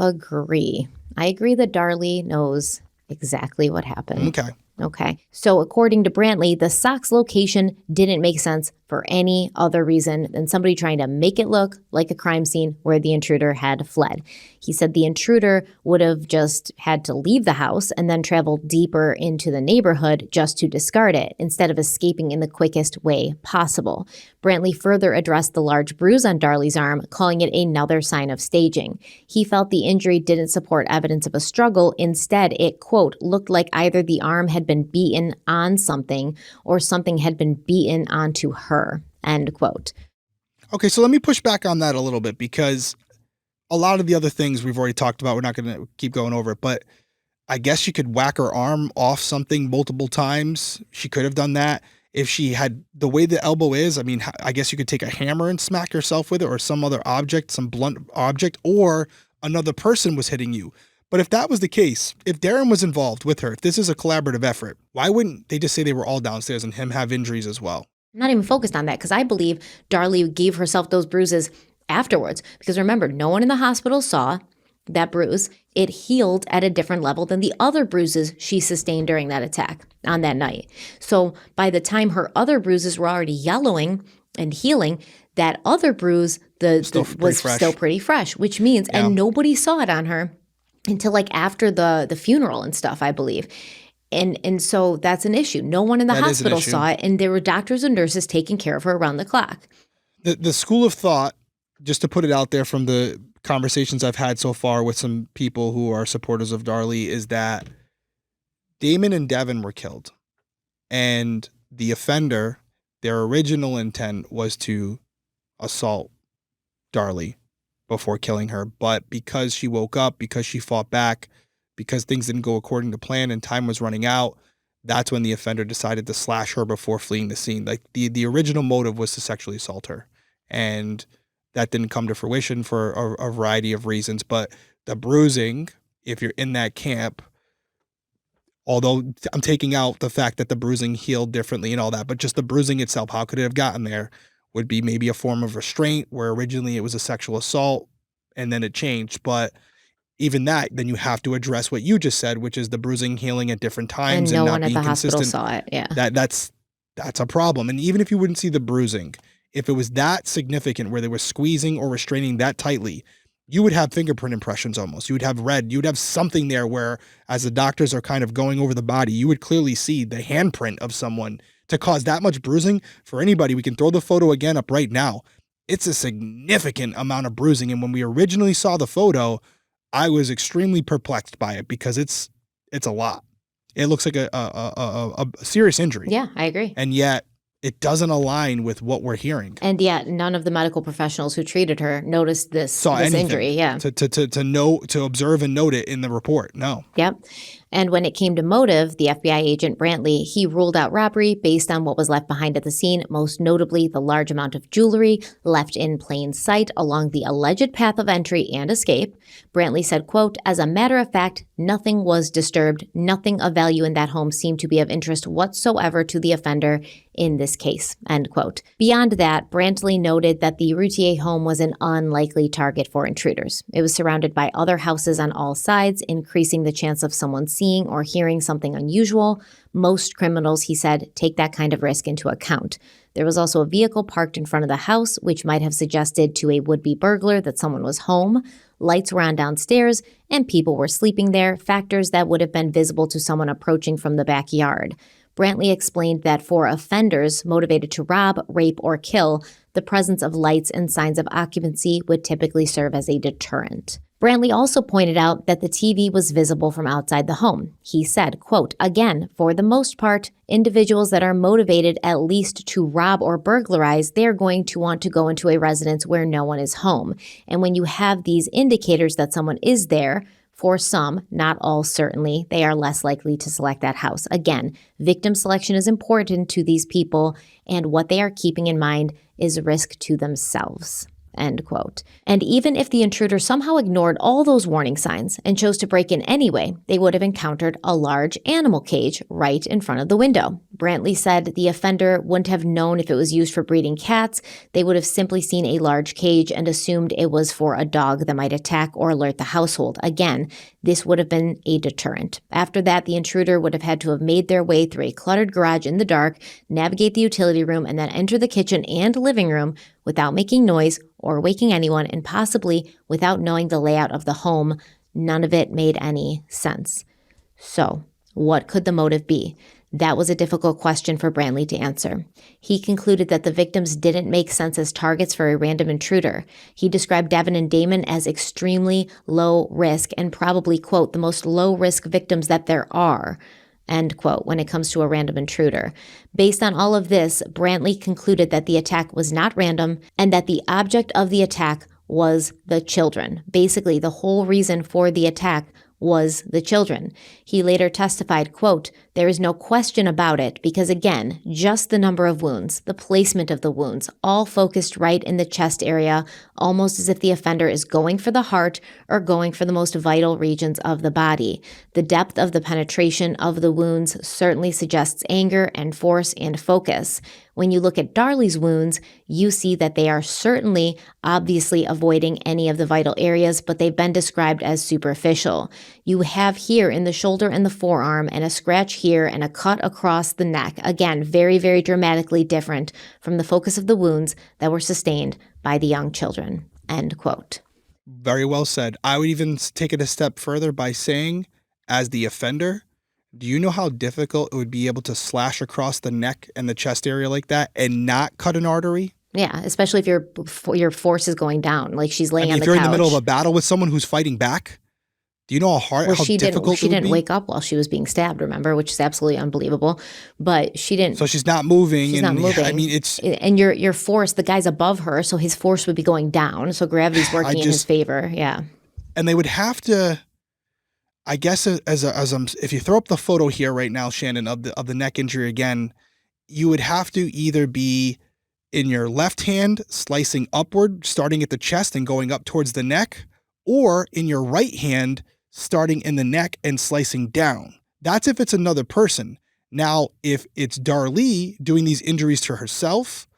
agree that Darlie knows exactly what happened. Okay. So according to Brantley, the sock's location didn't make sense for any other reason than somebody trying to make it look like a crime scene where the intruder had fled. He said the intruder would have just had to leave the house and then travel deeper into the neighborhood just to discard it instead of escaping in the quickest way possible. Brantley further addressed the large bruise on Darlie's arm, calling it another sign of staging. He felt the injury didn't support evidence of a struggle. Instead, it, quote, looked like either the arm had been beaten on something or something had been beaten onto her, end quote. Okay, so let me push back on that a little bit because a lot of the other things we've already talked about, we're not going to keep going over it, but I guess she could whack her arm off something multiple times. She could have done that. If she had the way the elbow is, I mean, I guess you could take a hammer and smack yourself with it or some other object, some blunt object, or another person was hitting you. But if that was the case, if Darren was involved with her, if this is a collaborative effort, why wouldn't they just say they were all downstairs and him have injuries as well? I'm not even focused on that because I believe Darlie gave herself those bruises afterwards. Because remember, no one in the hospital saw that bruise. It healed at a different level than the other bruises she sustained during that attack on that night. So by the time her other bruises were already yellowing and healing, that other bruise was still pretty fresh, which means, and nobody saw it on her until like after the funeral and stuff, I believe. And so that's an issue. No one in the hospital saw it, and there were doctors and nurses taking care of her around the clock. The school of thought, just to put it out there from the conversations I've had so far with some people who are supporters of Darlie is that Damon and Devon were killed. And the offender, their original intent was to assault Darlie before killing her. But because she woke up, because she fought back, because things didn't go according to plan and time was running out, that's when the offender decided to slash her before fleeing the scene. Like the original motive was to sexually assault her. And that didn't come to fruition for a variety of reasons. But the bruising, if you're in that camp, although I'm taking out the fact that the bruising healed differently and all that, but just the bruising itself, how could it have gotten there, would be maybe a form of restraint where originally it was a sexual assault and then it changed. But even that, then you have to address what you just said, which is the bruising healing at different times and no not one at being the hospital consistent. saw it. Yeah. That's a problem. And even if you wouldn't see the bruising, if it was that significant where they were squeezing or restraining that tightly, you would have fingerprint impressions almost. You would have red. You would have something there where, as the doctors are kind of going over the body, you would clearly see the handprint of someone to cause that much bruising. For anybody, we can throw the photo again up right now. It's a significant amount of bruising. And when we originally saw the photo, I was extremely perplexed by it because it's a lot. It looks like a serious injury. Yeah, I agree. And yet it doesn't align with what we're hearing. And yet none of the medical professionals who treated her noticed this injury. Yeah. To observe and note it in the report. No. Yep. And when it came to motive, the FBI agent Brantley, he ruled out robbery based on what was left behind at the scene, most notably the large amount of jewelry left in plain sight along the alleged path of entry and escape. Brantley said, quote, "As a matter of fact, nothing was disturbed. Nothing of value in that home seemed to be of interest whatsoever to the offender in this case," end quote. Beyond that, Brantley noted that the Routier home was an unlikely target for intruders. It was surrounded by other houses on all sides, increasing the chance of someone seeing or hearing something unusual. Most criminals, he said, take that kind of risk into account. There was also a vehicle parked in front of the house, which might have suggested to a would-be burglar that someone was home. Lights were on downstairs, and people were sleeping there, factors that would have been visible to someone approaching from the backyard. Brantley explained that for offenders motivated to rob, rape, or kill, the presence of lights and signs of occupancy would typically serve as a deterrent. Brantley also pointed out that the TV was visible from outside the home. He said, quote, "Again, for the most part, individuals that are motivated at least to rob or burglarize, they're going to want to go into a residence where no one is home. And when you have these indicators that someone is there, for some, not all certainly, they are less likely to select that house. Again, victim selection is important to these people, and what they are keeping in mind is risk to themselves." End quote. And even if the intruder somehow ignored all those warning signs and chose to break in anyway, they would have encountered a large animal cage right in front of the window. Brantley said the offender wouldn't have known if it was used for breeding cats. They would have simply seen a large cage and assumed it was for a dog that might attack or alert the household. Again, this would have been a deterrent. After that, the intruder would have had to have made their way through a cluttered garage in the dark, navigate the utility room, and then enter the kitchen and living room without making noise or waking anyone, and possibly without knowing the layout of the home. None of it made any sense. So, what could the motive be? That was a difficult question for Brantley to answer. He concluded that the victims didn't make sense as targets for a random intruder. He described Devon and Damon as extremely low risk and probably, quote, the most low risk victims that there are, end quote, when it comes to a random intruder. Based on all of this, Brantley concluded that the attack was not random and that the object of the attack was the children. Basically, the whole reason for the attack was the children. He later testified, quote, "There is no question about it because, again, just the number of wounds, the placement of the wounds, all focused right in the chest area, almost as if the offender is going for the heart or going for the most vital regions of the body. The depth of the penetration of the wounds certainly suggests anger and force and focus. When you look at Darlie's wounds, you see that they are certainly obviously avoiding any of the vital areas, but they've been described as superficial. You have here in the shoulder and the forearm and a scratch here and a cut across the neck. Again, very, very dramatically different from the focus of the wounds that were sustained by the young children." End quote. Very well said. I would even take it a step further by saying, as the offender, do you know how difficult it would be able to slash across the neck and the chest area like that and not cut an artery? Yeah, especially if your force is going down, like she's laying on the if you're couch. in the middle of a battle with someone who's fighting back, do you know how difficult She it would didn't be? wake up while she was being stabbed, remember, which is absolutely unbelievable. But she didn't. So she's not moving. She's not moving. I mean, it's and your force. The guy's above her, so his force would be going down. So gravity's working in his favor. Yeah. And they would have to. I guess if you throw up the photo here right now, Shannon, of the neck injury again, you would have to either be in your left hand slicing upward, starting at the chest and going up towards the neck, or in your right hand starting in the neck and slicing down. That's if it's another person. Now, if it's Darlie doing these injuries to herself,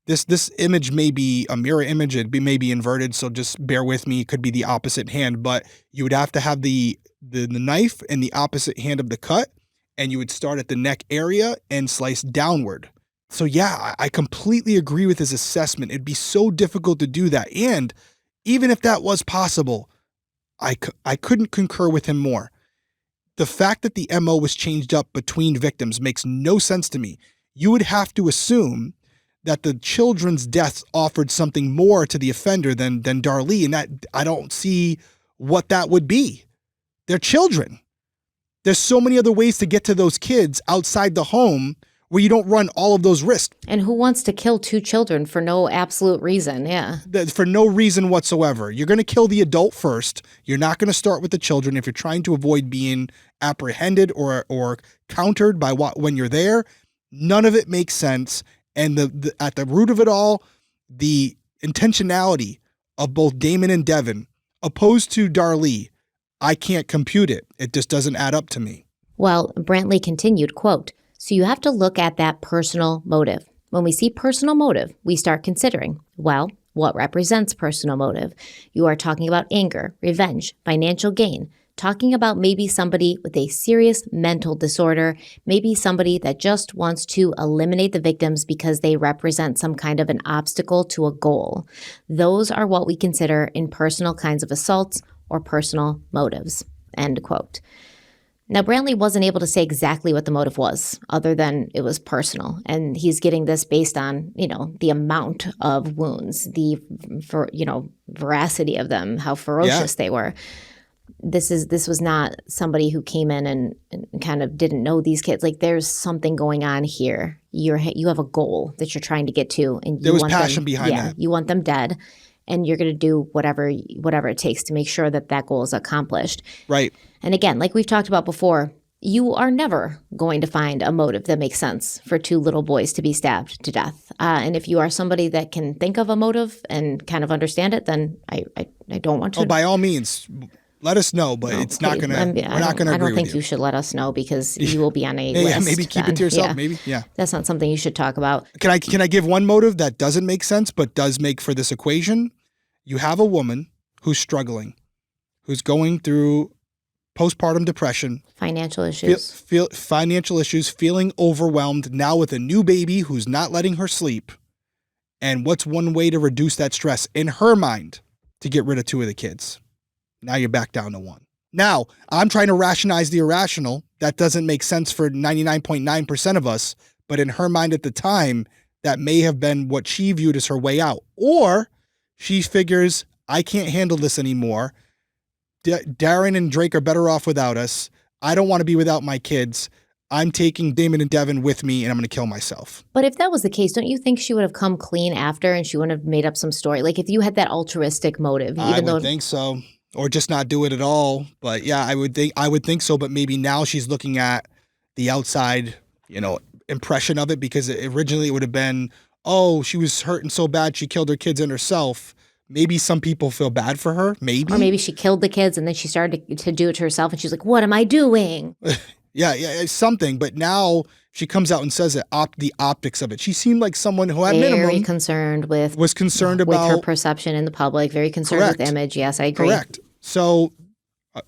this image may be a mirror image. It may be inverted, so just bear with me. It could be the opposite hand, but you would have to have the knife in the opposite hand of the cut, and you would start at the neck area and slice downward. So yeah, I completely agree with his assessment. It'd be so difficult to do that. And even if that was possible, I couldn't concur with him more. The fact that the MO was changed up between victims makes no sense to me. You would have to assume that the children's deaths offered something more to the offender than Darlie, and that I don't see what that would be. They're children. There's so many other ways to get to those kids outside the home where you don't run all of those risks. And who wants to kill two children for no absolute reason? Yeah. For no reason whatsoever. You're going to kill the adult first. You're not going to start with the children if you're trying to avoid being apprehended or countered by when you're there. None of it makes sense. And at the root of it all, the intentionality of both Damon and Devon, opposed to Darlie, I can't compute it. It just doesn't add up to me. Well, Brantley continued, quote, "So you have to look at that personal motive. When we see personal motive, we start considering, well, what represents personal motive? You are talking about anger, revenge, financial gain, talking about maybe somebody with a serious mental disorder, maybe somebody that just wants to eliminate the victims because they represent some kind of an obstacle to a goal. Those are what we consider in personal kinds of assaults or personal motives," end quote. Now, Brantley wasn't able to say exactly what the motive was, other than it was personal. And he's getting this based on, the amount of wounds, veracity of them, how ferocious they were. This was not somebody who came in and kind of didn't know these kids. Like, there's something going on here. You have a goal that you're trying to get to, and there was passion behind that. You want them dead, and you're going to do whatever it takes to make sure that goal is accomplished. Right. And again, like we've talked about before, you are never going to find a motive that makes sense for two little boys to be stabbed to death. And if you are somebody that can think of a motive and kind of understand it, then I don't want to. Oh, by all means, let us know, but it's not going to, we're not going to agree with you. I don't think you should let us know, because you will be on a list. Yeah, maybe keep it to yourself, maybe, yeah. That's not something you should talk about. Can I give one motive that doesn't make sense but does make for this equation? You have a woman who's struggling, who's going through postpartum depression. Financial issues. Financial issues, feeling overwhelmed, now with a new baby who's not letting her sleep. And what's one way to reduce that stress in her mind? To get rid of two of the kids. Now you're back down to one. Now, I'm trying to rationalize the irrational. That doesn't make sense for 99.9% of us. But in her mind at the time, that may have been what she viewed as her way out. Or she figures, I can't handle this anymore. Darren and Drake are better off without us. I don't want to be without my kids. I'm taking Damon and Devon with me, and I'm going to kill myself. But if that was the case, don't you think she would have come clean after, and she wouldn't have made up some story? Like, if you had that altruistic motive, I would think so. Or just not do it at all. But yeah, I would think so. But maybe now she's looking at the outside, impression of it, because originally it would have been, oh, she was hurting so bad she killed her kids and herself. Maybe some people feel bad for her, maybe. Or maybe she killed the kids and then she started to do it to herself, and she's like, what am I doing? Yeah, it's something. But now she comes out and says it, the optics of it. She seemed like someone who, at minimum, very concerned with her perception in the public, very concerned with image. Yes, I agree. Correct. So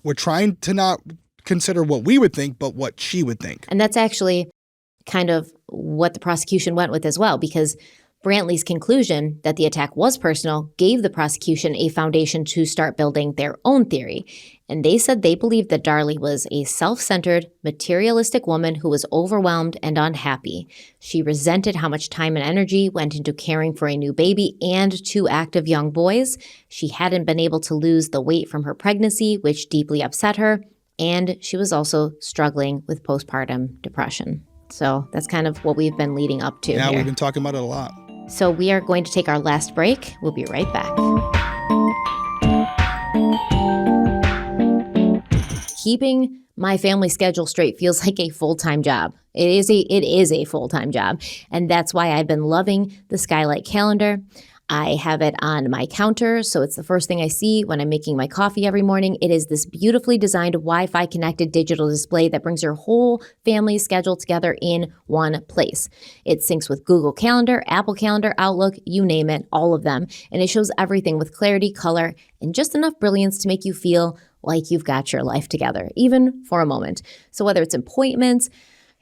we're trying to not consider what we would think, but what she would think. And that's actually kind of what the prosecution went with as well, because Brantley's conclusion that the attack was personal gave the prosecution a foundation to start building their own theory. And they said they believed that Darlie was a self-centered, materialistic woman who was overwhelmed and unhappy. She resented how much time and energy went into caring for a new baby and 2 active young boys. She hadn't been able to lose the weight from her pregnancy, which deeply upset her. And she was also struggling with postpartum depression. So that's kind of what we've been leading up to Yeah, here. we've been talking about it a lot. So we are going to take our last break. We'll be right back. Keeping my family schedule straight feels like a full-time job. It is a full-time job. And that's why I've been loving the Skylight calendar. I have it on my counter, so it's the first thing I see when I'm making my coffee every morning. It is this beautifully designed Wi-Fi connected digital display that brings your whole family's schedule together in one place. It syncs with Google Calendar, Apple Calendar, Outlook, you name it, all of them. And it shows everything with clarity, color, and just enough brilliance to make you feel like you've got your life together, even for a moment. So whether it's appointments,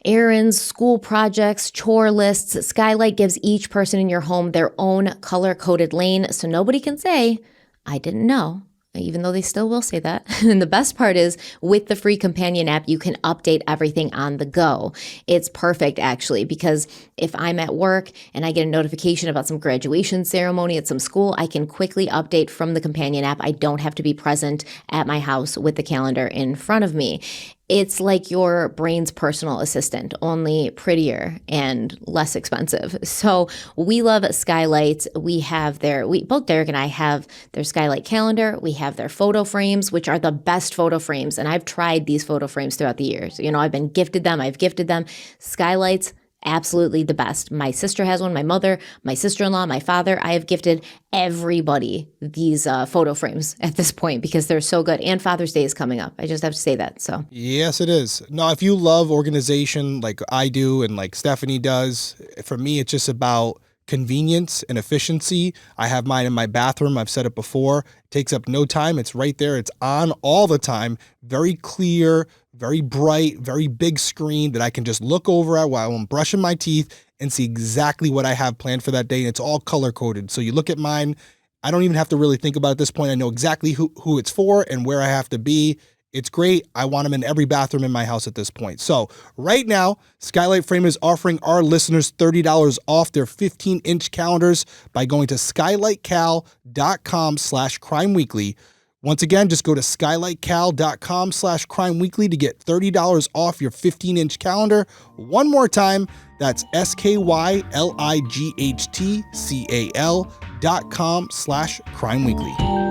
errands, school projects, chore lists, Skylight gives each person in your home their own color-coded lane, so nobody can say, I didn't know, even though they still will say that. And the best part is, with the free companion app, you can update everything on the go. It's perfect, actually, because if I'm at work and I get a notification about some graduation ceremony at some school, I can quickly update from the companion app. I don't have to be present at my house with the calendar in front of me. It's like your brain's personal assistant, only prettier and less expensive. So we love Skylight. Both Derek and I have their Skylight calendar. We have their photo frames, which are the best photo frames. And I've tried these photo frames throughout the years. I've been gifted them. I've gifted them. Skylight's absolutely the best. My sister has one, my mother, my sister-in-law, my father. I have gifted everybody these photo frames at this point because they're so good. And Father's Day is coming up. I just have to say that. So Yes, it is. Now, if you love organization like I do and like Stephanie does, for me, it's just about convenience and efficiency. I have mine in my bathroom. I've said it before. It takes up no time. It's right there. It's on all the time. Very clear, very bright, very big screen that I can just look over at while I'm brushing my teeth and see exactly what I have planned for that day. And it's all color coded. So you look at mine, I don't even have to really think about it at this point. I know exactly who it's for and where I have to be. It's great. I want them in every bathroom in my house at this point. So right now, Skylight Frame is offering our listeners $30 off their 15-inch calendars by going to skylightcal.com/crimeweekly. Once again, just go to skylightcal.com/crimeweekly to get $30 off your 15-inch calendar. One more time, that's skylighthtcal.com/crimeweekly.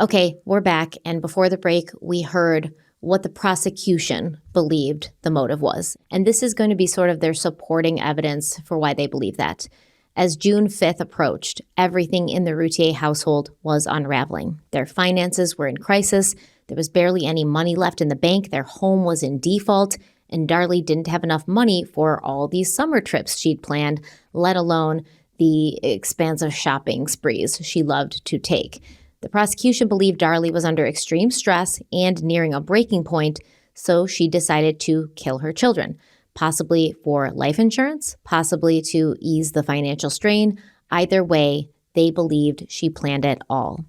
okay, we're back. And before the break, we heard what the prosecution believed the motive was. And this is going to be sort of their supporting evidence for why they believe that. As June 5th approached, everything in the Routier household was unraveling. Their finances were in crisis. There was barely any money left in the bank. Their home was in default. And Darlie didn't have enough money for all these summer trips she'd planned, let alone the expansive shopping sprees she loved to take. The prosecution believed Darlie was under extreme stress and nearing a breaking point, so she decided to kill her children, possibly for life insurance, possibly to ease the financial strain. Either way, they believed she planned it all.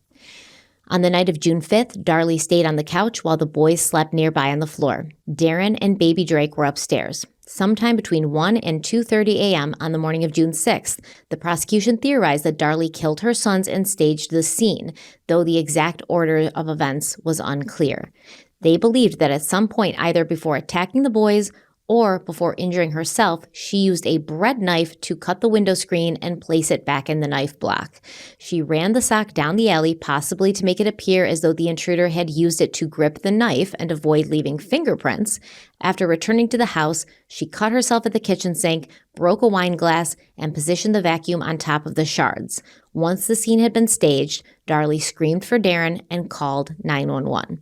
On the night of June 5th, Darlie stayed on the couch while the boys slept nearby on the floor. Darren and baby Drake were upstairs. Sometime between 1 and 2:30 a.m. on the morning of June 6th, the prosecution theorized that Darlie killed her sons and staged the scene, though the exact order of events was unclear. They believed that at some point, either before attacking the boys or before injuring herself, she used a bread knife to cut the window screen and place it back in the knife block. She ran the sock down the alley, possibly to make it appear as though the intruder had used it to grip the knife and avoid leaving fingerprints. After returning to the house, she cut herself at the kitchen sink, broke a wine glass, and positioned the vacuum on top of the shards. Once the scene had been staged, Darlie screamed for Darren and called 911.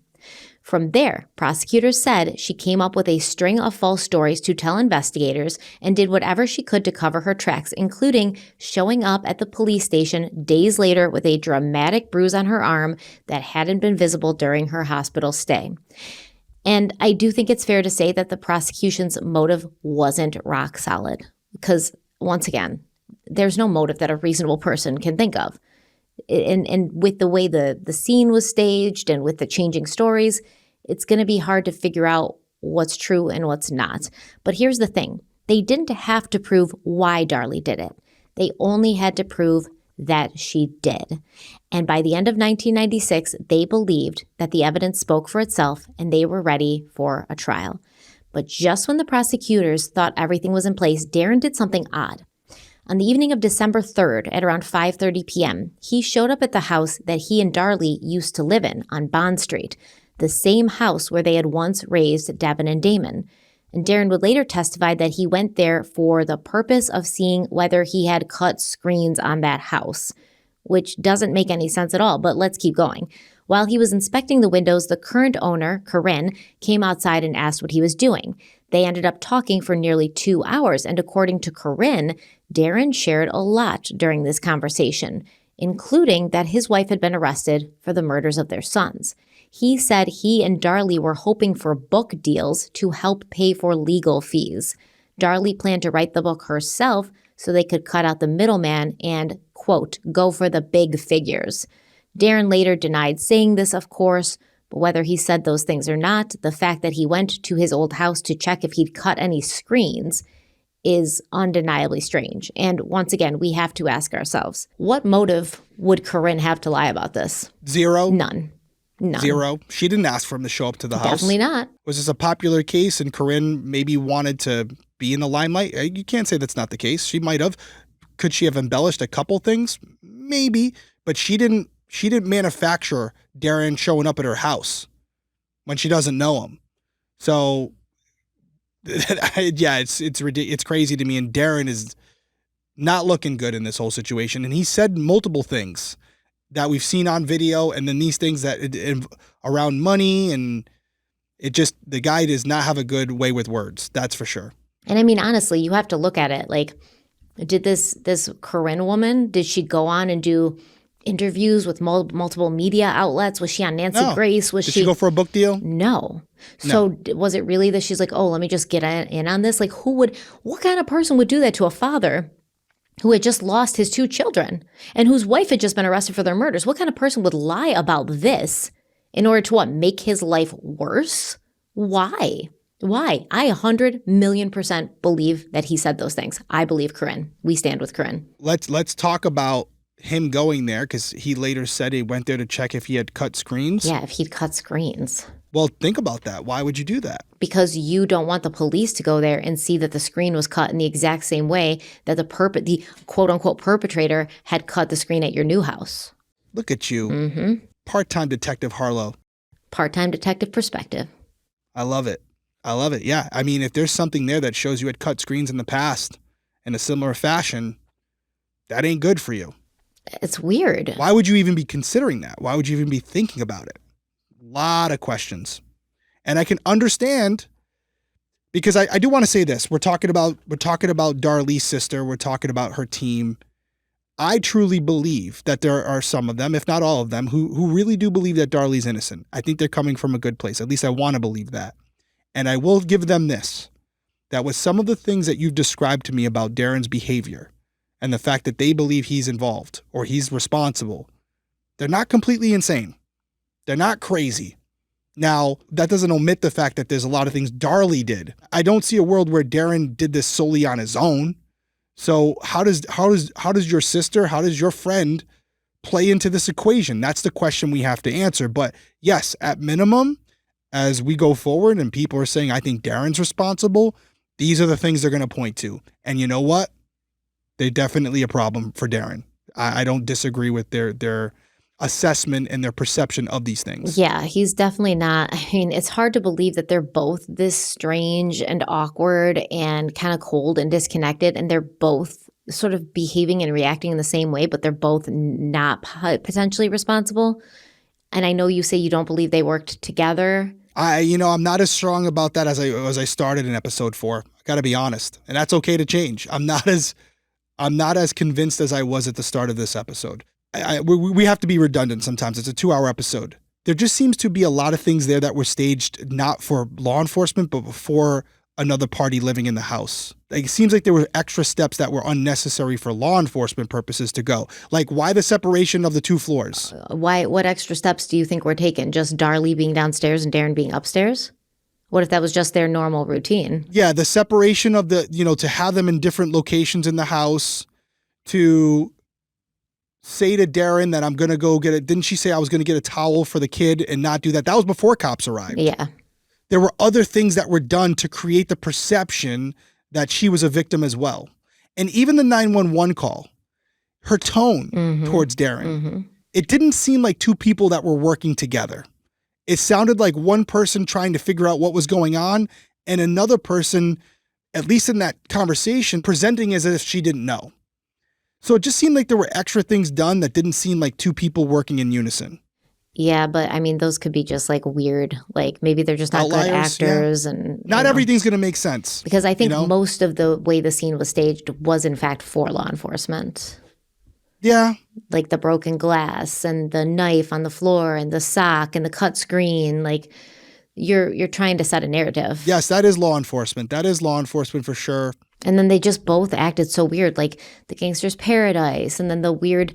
From there, prosecutors said she came up with a string of false stories to tell investigators and did whatever she could to cover her tracks, including showing up at the police station days later with a dramatic bruise on her arm that hadn't been visible during her hospital stay. And I do think it's fair to say that the prosecution's motive wasn't rock solid because, once again, there's no motive that a reasonable person can think of. And with the way the scene was staged and with the changing stories, it's going to be hard to figure out what's true and what's not. But here's the thing. They didn't have to prove why Darlie did it. They only had to prove that she did. And by the end of 1996, they believed that the evidence spoke for itself and they were ready for a trial. But just when the prosecutors thought everything was in place, Darren did something odd. On the evening of December 3rd at around 5:30 p.m., he showed up at the house that he and Darlie used to live in on Bond Street, the same house where they had once raised Devon and Damon. And Darren would later testify that he went there for the purpose of seeing whether he had cut screens on that house, which doesn't make any sense at all, but let's keep going. While he was inspecting the windows, the current owner, Corinne, came outside and asked what he was doing. They ended up talking for nearly 2 hours, and according to Corinne, Darren shared a lot during this conversation, including that his wife had been arrested for the murders of their sons. He said he and Darlie were hoping for book deals to help pay for legal fees. Darlie planned to write the book herself so they could cut out the middleman and, quote, go for the big figures. Darren later denied saying this, of course, but whether he said those things or not, the fact that he went to his old house to check if he'd cut any screens is undeniably strange. And once again, we have to ask ourselves, what motive would Corinne have to lie about this? Zero. None. Zero. She didn't ask for him to show up to the house. Definitely not. Was this a popular case and Corinne maybe wanted to be in the limelight? You can't say that's not the case. She might have. Could she have embellished a couple things? Maybe. But she didn't manufacture Darren showing up at her house when she doesn't know him. So, yeah, it's ridiculous. It's crazy to me. And Darren is not looking good in this whole situation. And he said multiple things that we've seen on video, and then these things that around money, and it just, the guy does not have a good way with words. That's for sure. And I mean, honestly, you have to look at it like, did this Corinne woman, did she go on and do interviews with multiple media outlets? Was she on Nancy Grace? Did she go for a book deal? No. So was it really that she's like, oh, let me just get in on this? Like, what kind of person would do that to a father who had just lost his 2 children and whose wife had just been arrested for their murders? What kind of person would lie about this in order to make his life worse? Why? I 100 million% believe that he said those things. I believe Corinne. We stand with Corinne. Let's talk about him going there, because he later said he went there to check if he had cut screens. Yeah, if he'd cut screens. Well, think about that. Why would you do that? Because you don't want the police to go there and see that the screen was cut in the exact same way that the quote-unquote perpetrator had cut the screen at your new house. Look at you. Mm-hmm. Part-time Detective Harlow. Part-time detective perspective. I love it. Yeah. I mean, if there's something there that shows you had cut screens in the past in a similar fashion, that ain't good for you. It's weird. Why would you even be considering that? Why would you even be thinking about it? A lot of questions. And I can understand, because I do want to say this. We're talking about Darlie's sister. We're talking about her team. I truly believe that there are some of them, if not all of them, who really do believe that Darlie's innocent. I think they're coming from a good place. At least I want to believe that. And I will give them this, that with some of the things that you've described to me about Darren's behavior and the fact that they believe he's involved or he's responsible, they're not completely insane. They're not crazy. Now, that doesn't omit the fact that there's a lot of things Darlie did. I don't see a world where Darren did this solely on his own. So how does your sister, how does your friend play into this equation? That's the question we have to answer. But yes, at minimum, as we go forward and people are saying, I think Darren's responsible, these are the things they're going to point to. And you know what? They're definitely a problem for Darren. I don't disagree with their assessment and their perception of these things. Yeah, he's definitely not. I mean, it's hard to believe that they're both this strange and awkward and kind of cold and disconnected, and they're both sort of behaving and reacting in the same way, but they're both not potentially responsible. And I know you say you don't believe they worked together. I'm not as strong about that as I started in episode 4. I got to be honest, and that's okay to change. I'm not as convinced as I was at the start of this episode. We have to be redundant sometimes. It's a 2-hour episode. there just seems to be a lot of things there that were staged not for law enforcement, but for another party living in the house. Like, it seems like there were extra steps that were unnecessary for law enforcement purposes to go. Like, why the separation of the 2 floors? What extra steps do you think were taken? Just Darlie being downstairs and Darren being upstairs? What if that was just their normal routine? Yeah, the separation of the, to have them in different locations in the house, to say to Darren that I'm going to go get it. Didn't she say I was going to get a towel for the kid and not do that? That was before cops arrived. Yeah. There were other things that were done to create the perception that she was a victim as well. And even the 911 call, her tone towards Darren, it didn't seem like 2 people that were working together. It sounded like one person trying to figure out what was going on and another person, at least in that conversation, presenting as if she didn't know. So it just seemed like there were extra things done that didn't seem like 2 people working in unison. Yeah, but I mean, those could be just like weird, like maybe they're just not Outliers, good actors. yeah. And not everything's going to make sense. Because I think most of the way the scene was staged was in fact for law enforcement. Yeah. Like the broken glass and the knife on the floor and the sock and the cut screen. Like you're trying to set a narrative. Yes, that is law enforcement. That is law enforcement for sure. And then they just both acted so weird, like the Gangster's Paradise and then the weird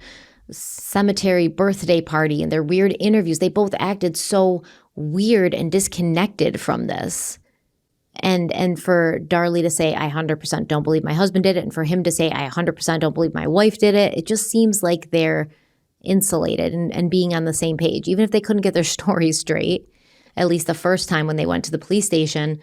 cemetery birthday party and their weird interviews. They both acted so weird and disconnected from this. And for Darlie to say, I 100% don't believe my husband did it, and for him to say, I 100% don't believe my wife did it, it just seems like they're insulated and being on the same page. Even if they couldn't get their stories straight, at least the first time when they went to the police station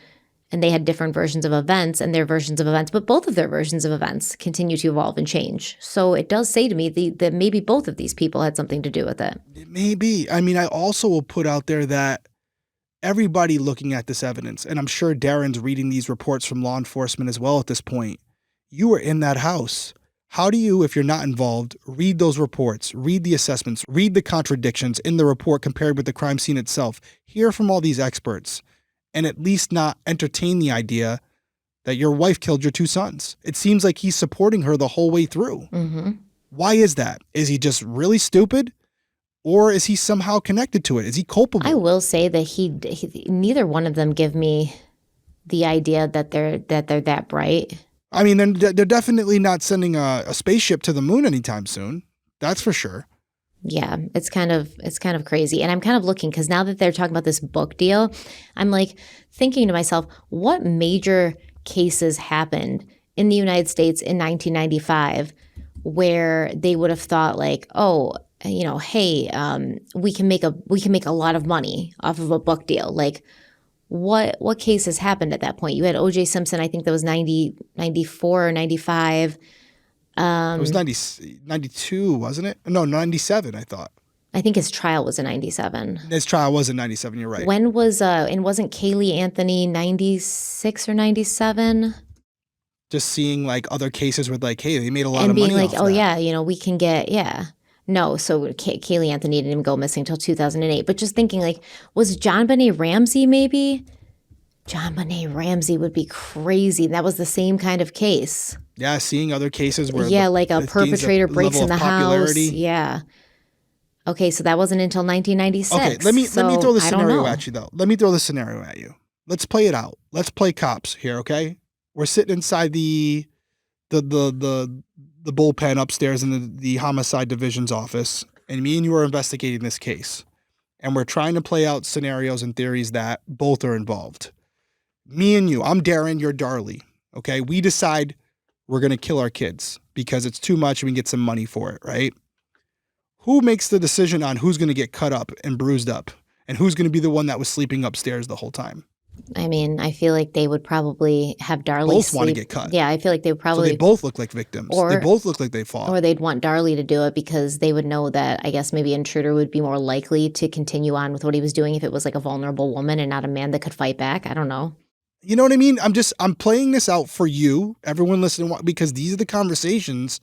and they had different versions of events and their versions of events, but both of their versions of events continue to evolve and change. So it does say to me that maybe both of these people had something to do with it. It may be. I mean, I also will put out there that everybody looking at this evidence, and I'm sure Darren's reading these reports from law enforcement as well at this point, you were in that house. How do you, if you're not involved, read those reports, read the assessments, read the contradictions in the report compared with the crime scene itself, hear from all these experts, and at least not entertain the idea that your wife killed your 2 sons? It seems like he's supporting her the whole way through. Why is that? Is he just really stupid? Or is he somehow connected to it? Is he culpable? I will say that he neither one of them give me the idea that they're that bright. I mean, they're definitely not sending a spaceship to the moon anytime soon. That's for sure. Yeah, it's kind of crazy. And I'm kind of looking, because now that they're talking about this book deal, I'm like thinking to myself, what major cases happened in the United States in 1995 where they would have thought like, oh, hey, we can make a lot of money off of a book deal. Like what cases happened at that point? You had O.J. Simpson, I think that was 94 or 95. It was 92, wasn't it? No, 97, I thought. I think his trial was in 97. His trial was in 97, you're right. When was, and wasn't Kaylee Anthony 96 or 97? Just seeing like other cases with like, hey, they made a lot and of being money like, off oh that. yeah, we can get, yeah. No, so Kaylee Anthony didn't even go missing until 2008. But just thinking like, was John Benet Ramsey maybe? John Benet Ramsey would be crazy. That was the same kind of case. Yeah, seeing other cases where like a perpetrator breaks in the house. Yeah. Okay, so that wasn't until 1996. Okay, let me throw the scenario at you though. Let me throw the scenario at you. Let's play it out. Let's play cops here, okay? We're sitting inside the bullpen upstairs in the homicide division's office, and me and you are investigating this case. And we're trying to play out scenarios and theories that both are involved. Me and you, I'm Darren, you're Darlie. Okay, we decide we're going to kill our kids because it's too much and we can get some money for it, right? Who makes the decision on who's going to get cut up and bruised up and who's going to be the one that was sleeping upstairs the whole time? I mean, I feel like they would probably have Darlie both want to get cut. Yeah, I feel like they would probably. So they both look like victims. They both look like they fought. Or they'd want Darlie to do it because they would know that, I guess, maybe Intruder would be more likely to continue on with what he was doing if it was like a vulnerable woman and not a man that could fight back. I don't know. You know what I mean? I'm playing this out for you, everyone listening, because these are the conversations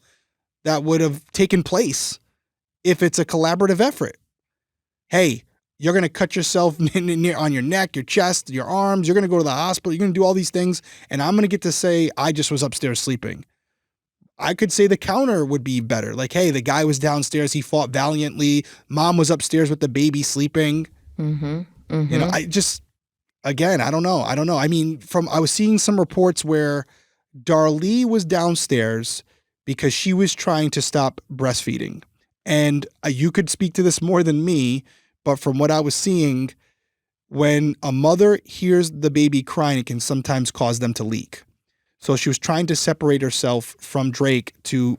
that would have taken place if it's a collaborative effort. Hey, you're going to cut yourself on your neck, your chest, your arms. You're going to go to the hospital. You're going to do all these things. And I'm going to get to say, I just was upstairs sleeping. I could say the counter would be better. Like, hey, the guy was downstairs. He fought valiantly. Mom was upstairs with the baby sleeping. Mm-hmm. Mm-hmm. You know, again, I don't know. I mean, I was seeing some reports where Darlie was downstairs because she was trying to stop breastfeeding. And you could speak to this more than me, but from what I was seeing, when a mother hears the baby crying, it can sometimes cause them to leak. So she was trying to separate herself from Drake to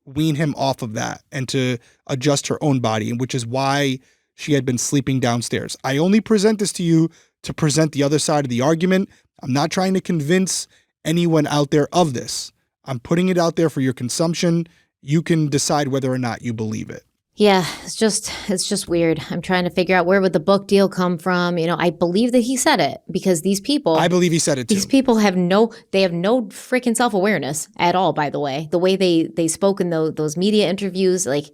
wean him off of that and to adjust her own body, which is why she had been sleeping downstairs. I only present this to you to present the other side of the argument. I'm not trying to convince anyone out there of this. I'm putting it out there for your consumption. You can decide whether or not you believe it. Yeah, it's just weird. I'm trying to figure out where would the book deal come from. You know, I believe that he said it because these people. I believe he said it too. These people have no freaking self-awareness at all, by the way. The way they spoke in those media interviews, like,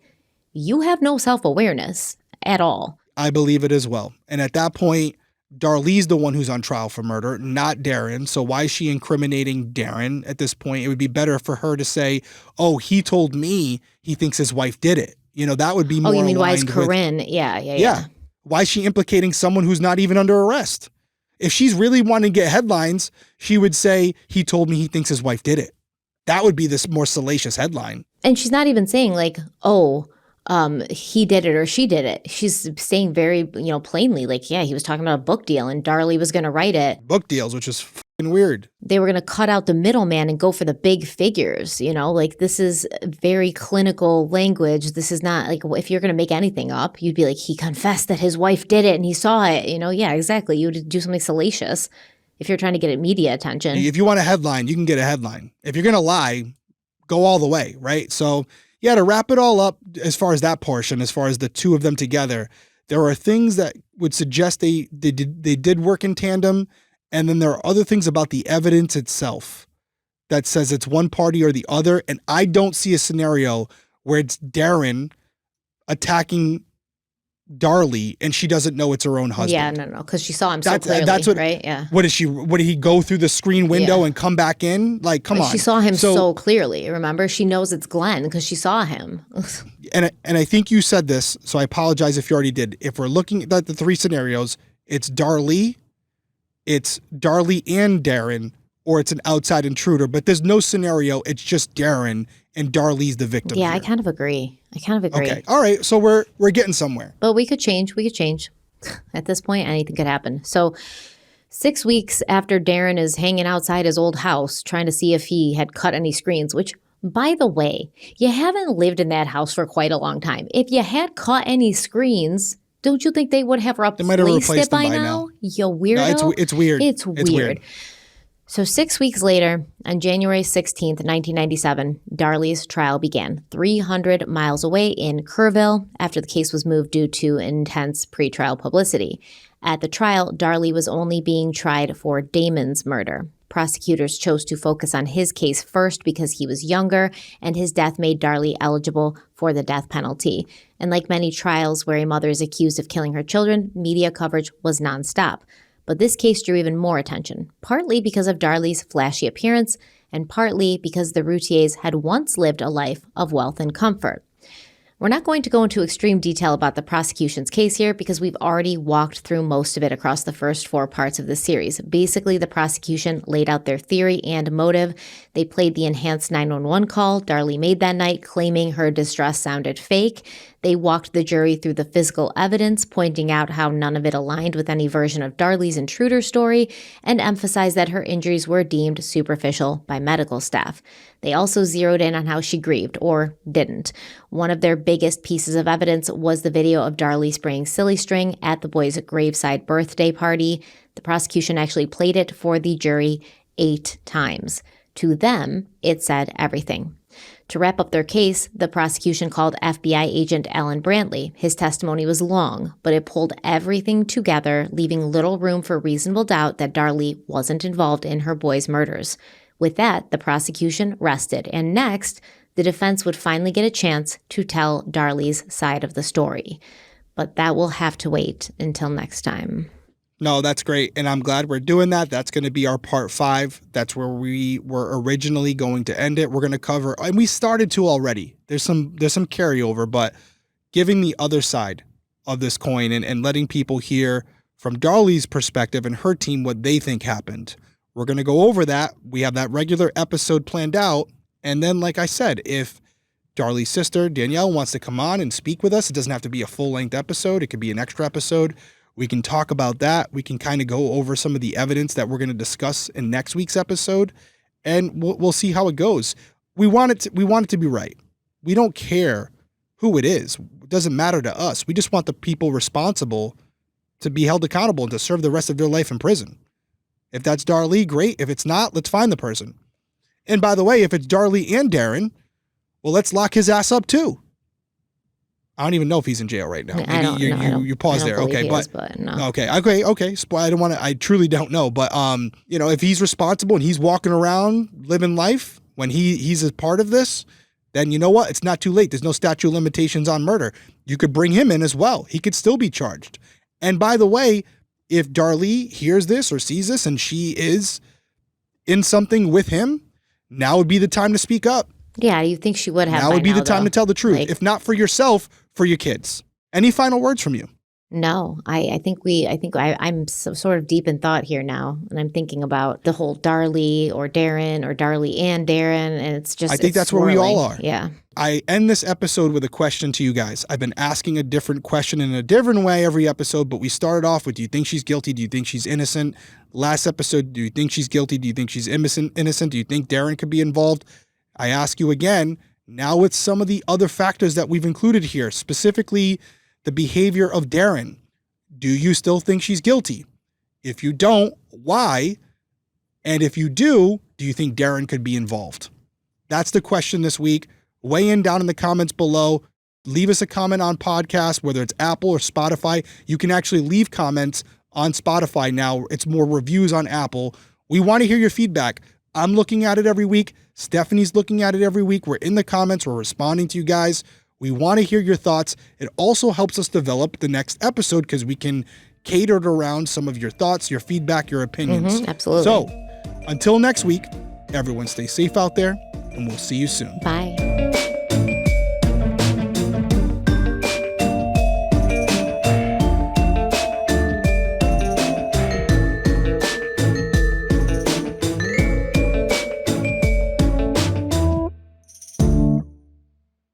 you have no self-awareness at all. I believe it as well. And at that point, Darlie's the one who's on trial for murder, not Darren. So why is she incriminating Darren at this point? It would be better for her to say, oh, he told me he thinks his wife did it. You know, that would be more. Oh, you mean why is aligned Corinne? with, Yeah. Why is she implicating someone who's not even under arrest? If she's really wanting to get headlines, she would say, he told me he thinks his wife did it. That would be this more salacious headline. And she's not even saying like, oh, he did it or she did it. She's saying very, plainly, like, yeah, he was talking about a book deal and Darlie was going to write it. Book deals, which is fucking weird. They were going to cut out the middleman and go for the big figures, like this is very clinical language. This is not like, if you're going to make anything up, you'd be like, he confessed that his wife did it and he saw it, yeah, exactly. You would do something salacious if you're trying to get media attention. If you want a headline, you can get a headline. If you're going to lie, go all the way, right? So yeah, to wrap it all up, as far as that portion, as far as the two of them together, there are things that would suggest they did work in tandem. And then there are other things about the evidence itself that says it's one party or the other. And I don't see a scenario where it's Darren attacking Darlie and she doesn't know it's her own husband. Yeah, no, because she saw him so clearly, right? Yeah. What did he go through the screen window and come back in? Like, come on. She saw him so clearly, remember? She knows it's Glenn because she saw him. and I think you said this, so I apologize if you already did. If we're looking at the three scenarios, it's Darlie and Darren, or it's an outside intruder, but there's no scenario. It's just Darren and Darlie's the victim. Yeah, here. I kind of agree. Okay. All right. So we're getting somewhere. But we could change. At this point, anything could happen. So 6 weeks after Darren is hanging outside his old house, trying to see if he had cut any screens, which, by the way, you haven't lived in that house for quite a long time. If you had cut any screens, don't you think they would have replaced it by now? You weirdo. No, it's weird. It's weird. So 6 weeks later, on January 16th, 1997, Darlie's trial began 300 miles away in Kerrville after the case was moved due to intense pretrial publicity. At the trial, Darlie was only being tried for Damon's murder. Prosecutors chose to focus on his case first because he was younger, and his death made Darlie eligible for the death penalty. And like many trials where a mother is accused of killing her children, media coverage was nonstop. But this case drew even more attention, partly because of Darlie's flashy appearance, and partly because the Routiers had once lived a life of wealth and comfort. We're not going to go into extreme detail about the prosecution's case here because we've already walked through most of it across the first 4 parts of the series. Basically, the prosecution laid out their theory and motive. They played the enhanced 911 call Darlie made that night, claiming her distress sounded fake. They walked the jury through the physical evidence, pointing out how none of it aligned with any version of Darlie's intruder story, and emphasized that her injuries were deemed superficial by medical staff. They also zeroed in on how she grieved, or didn't. One of their biggest pieces of evidence was the video of Darlie spraying silly string at the boy's graveside birthday party. The prosecution actually played it for the jury 8 times. To them, it said everything. To wrap up their case, the prosecution called FBI agent Alan Brantley. His testimony was long, but it pulled everything together, leaving little room for reasonable doubt that Darlie wasn't involved in her boys' murders. With that, the prosecution rested, and next, the defense would finally get a chance to tell Darlie's side of the story. But that will have to wait until next time. No, that's great. And I'm glad we're doing that. That's going to be our part 5. That's where we were originally going to end it. We're going to cover, and we started to already. There's some carryover, but giving the other side of this coin and letting people hear from Darlie's perspective and her team what they think happened. We're going to go over that. We have that regular episode planned out. And then, like I said, if Darlie's sister, Danielle, wants to come on and speak with us, it doesn't have to be a full-length episode. It could be an extra episode. We can talk about that. We can kind of go over some of the evidence that we're going to discuss in next week's episode, and we'll see how it goes. We want it to be right. We don't care who it is. It doesn't matter to us. We just want the people responsible to be held accountable and to serve the rest of their life in prison. If that's Darlie, great. If it's not, let's find the person. And by the way, if it's Darlie and Darren, well, let's lock his ass up too. I don't even know if he's in jail right now. Maybe you pause there. Okay, but no. Okay. I truly don't know. But if he's responsible and he's walking around living life when he's a part of this, then you know what? It's not too late. There's no statute of limitations on murder. You could bring him in as well. He could still be charged. And by the way, if Darlie hears this or sees this and she is in something with him, now would be the time to speak up. Yeah, you think she would have. Now would be the time to tell the truth. If not for yourself, for your kids. Any final words from you? No, I'm sort of deep in thought here now, and I'm thinking about the whole Darlie or Darren or Darlie and Darren, and it's just. I think that's where we all are. Yeah. I end this episode with a question to you guys. I've been asking a different question in a different way every episode, but we started off with, do you think she's guilty? Do you think she's innocent? Last episode, do you think she's guilty? Do you think she's innocent? Do you think Darren could be involved? I ask you again, now with some of the other factors that we've included here, specifically the behavior of Darren. Do you still think she's guilty? If you don't, why? And if you do you think Darren could be involved? That's the question this week. Weigh in down in the comments below. Leave us a comment on podcast, whether it's Apple or Spotify. You can actually leave comments on Spotify now. It's more reviews on Apple. We want to hear your feedback. I'm looking at it every week. Stephanie's looking at it every week. We're in the comments. We're responding to you guys. We want to hear your thoughts. It also helps us develop the next episode because we can cater it around some of your thoughts, your feedback, your opinions. Absolutely. So until next week, everyone stay safe out there, and we'll see you soon. Bye.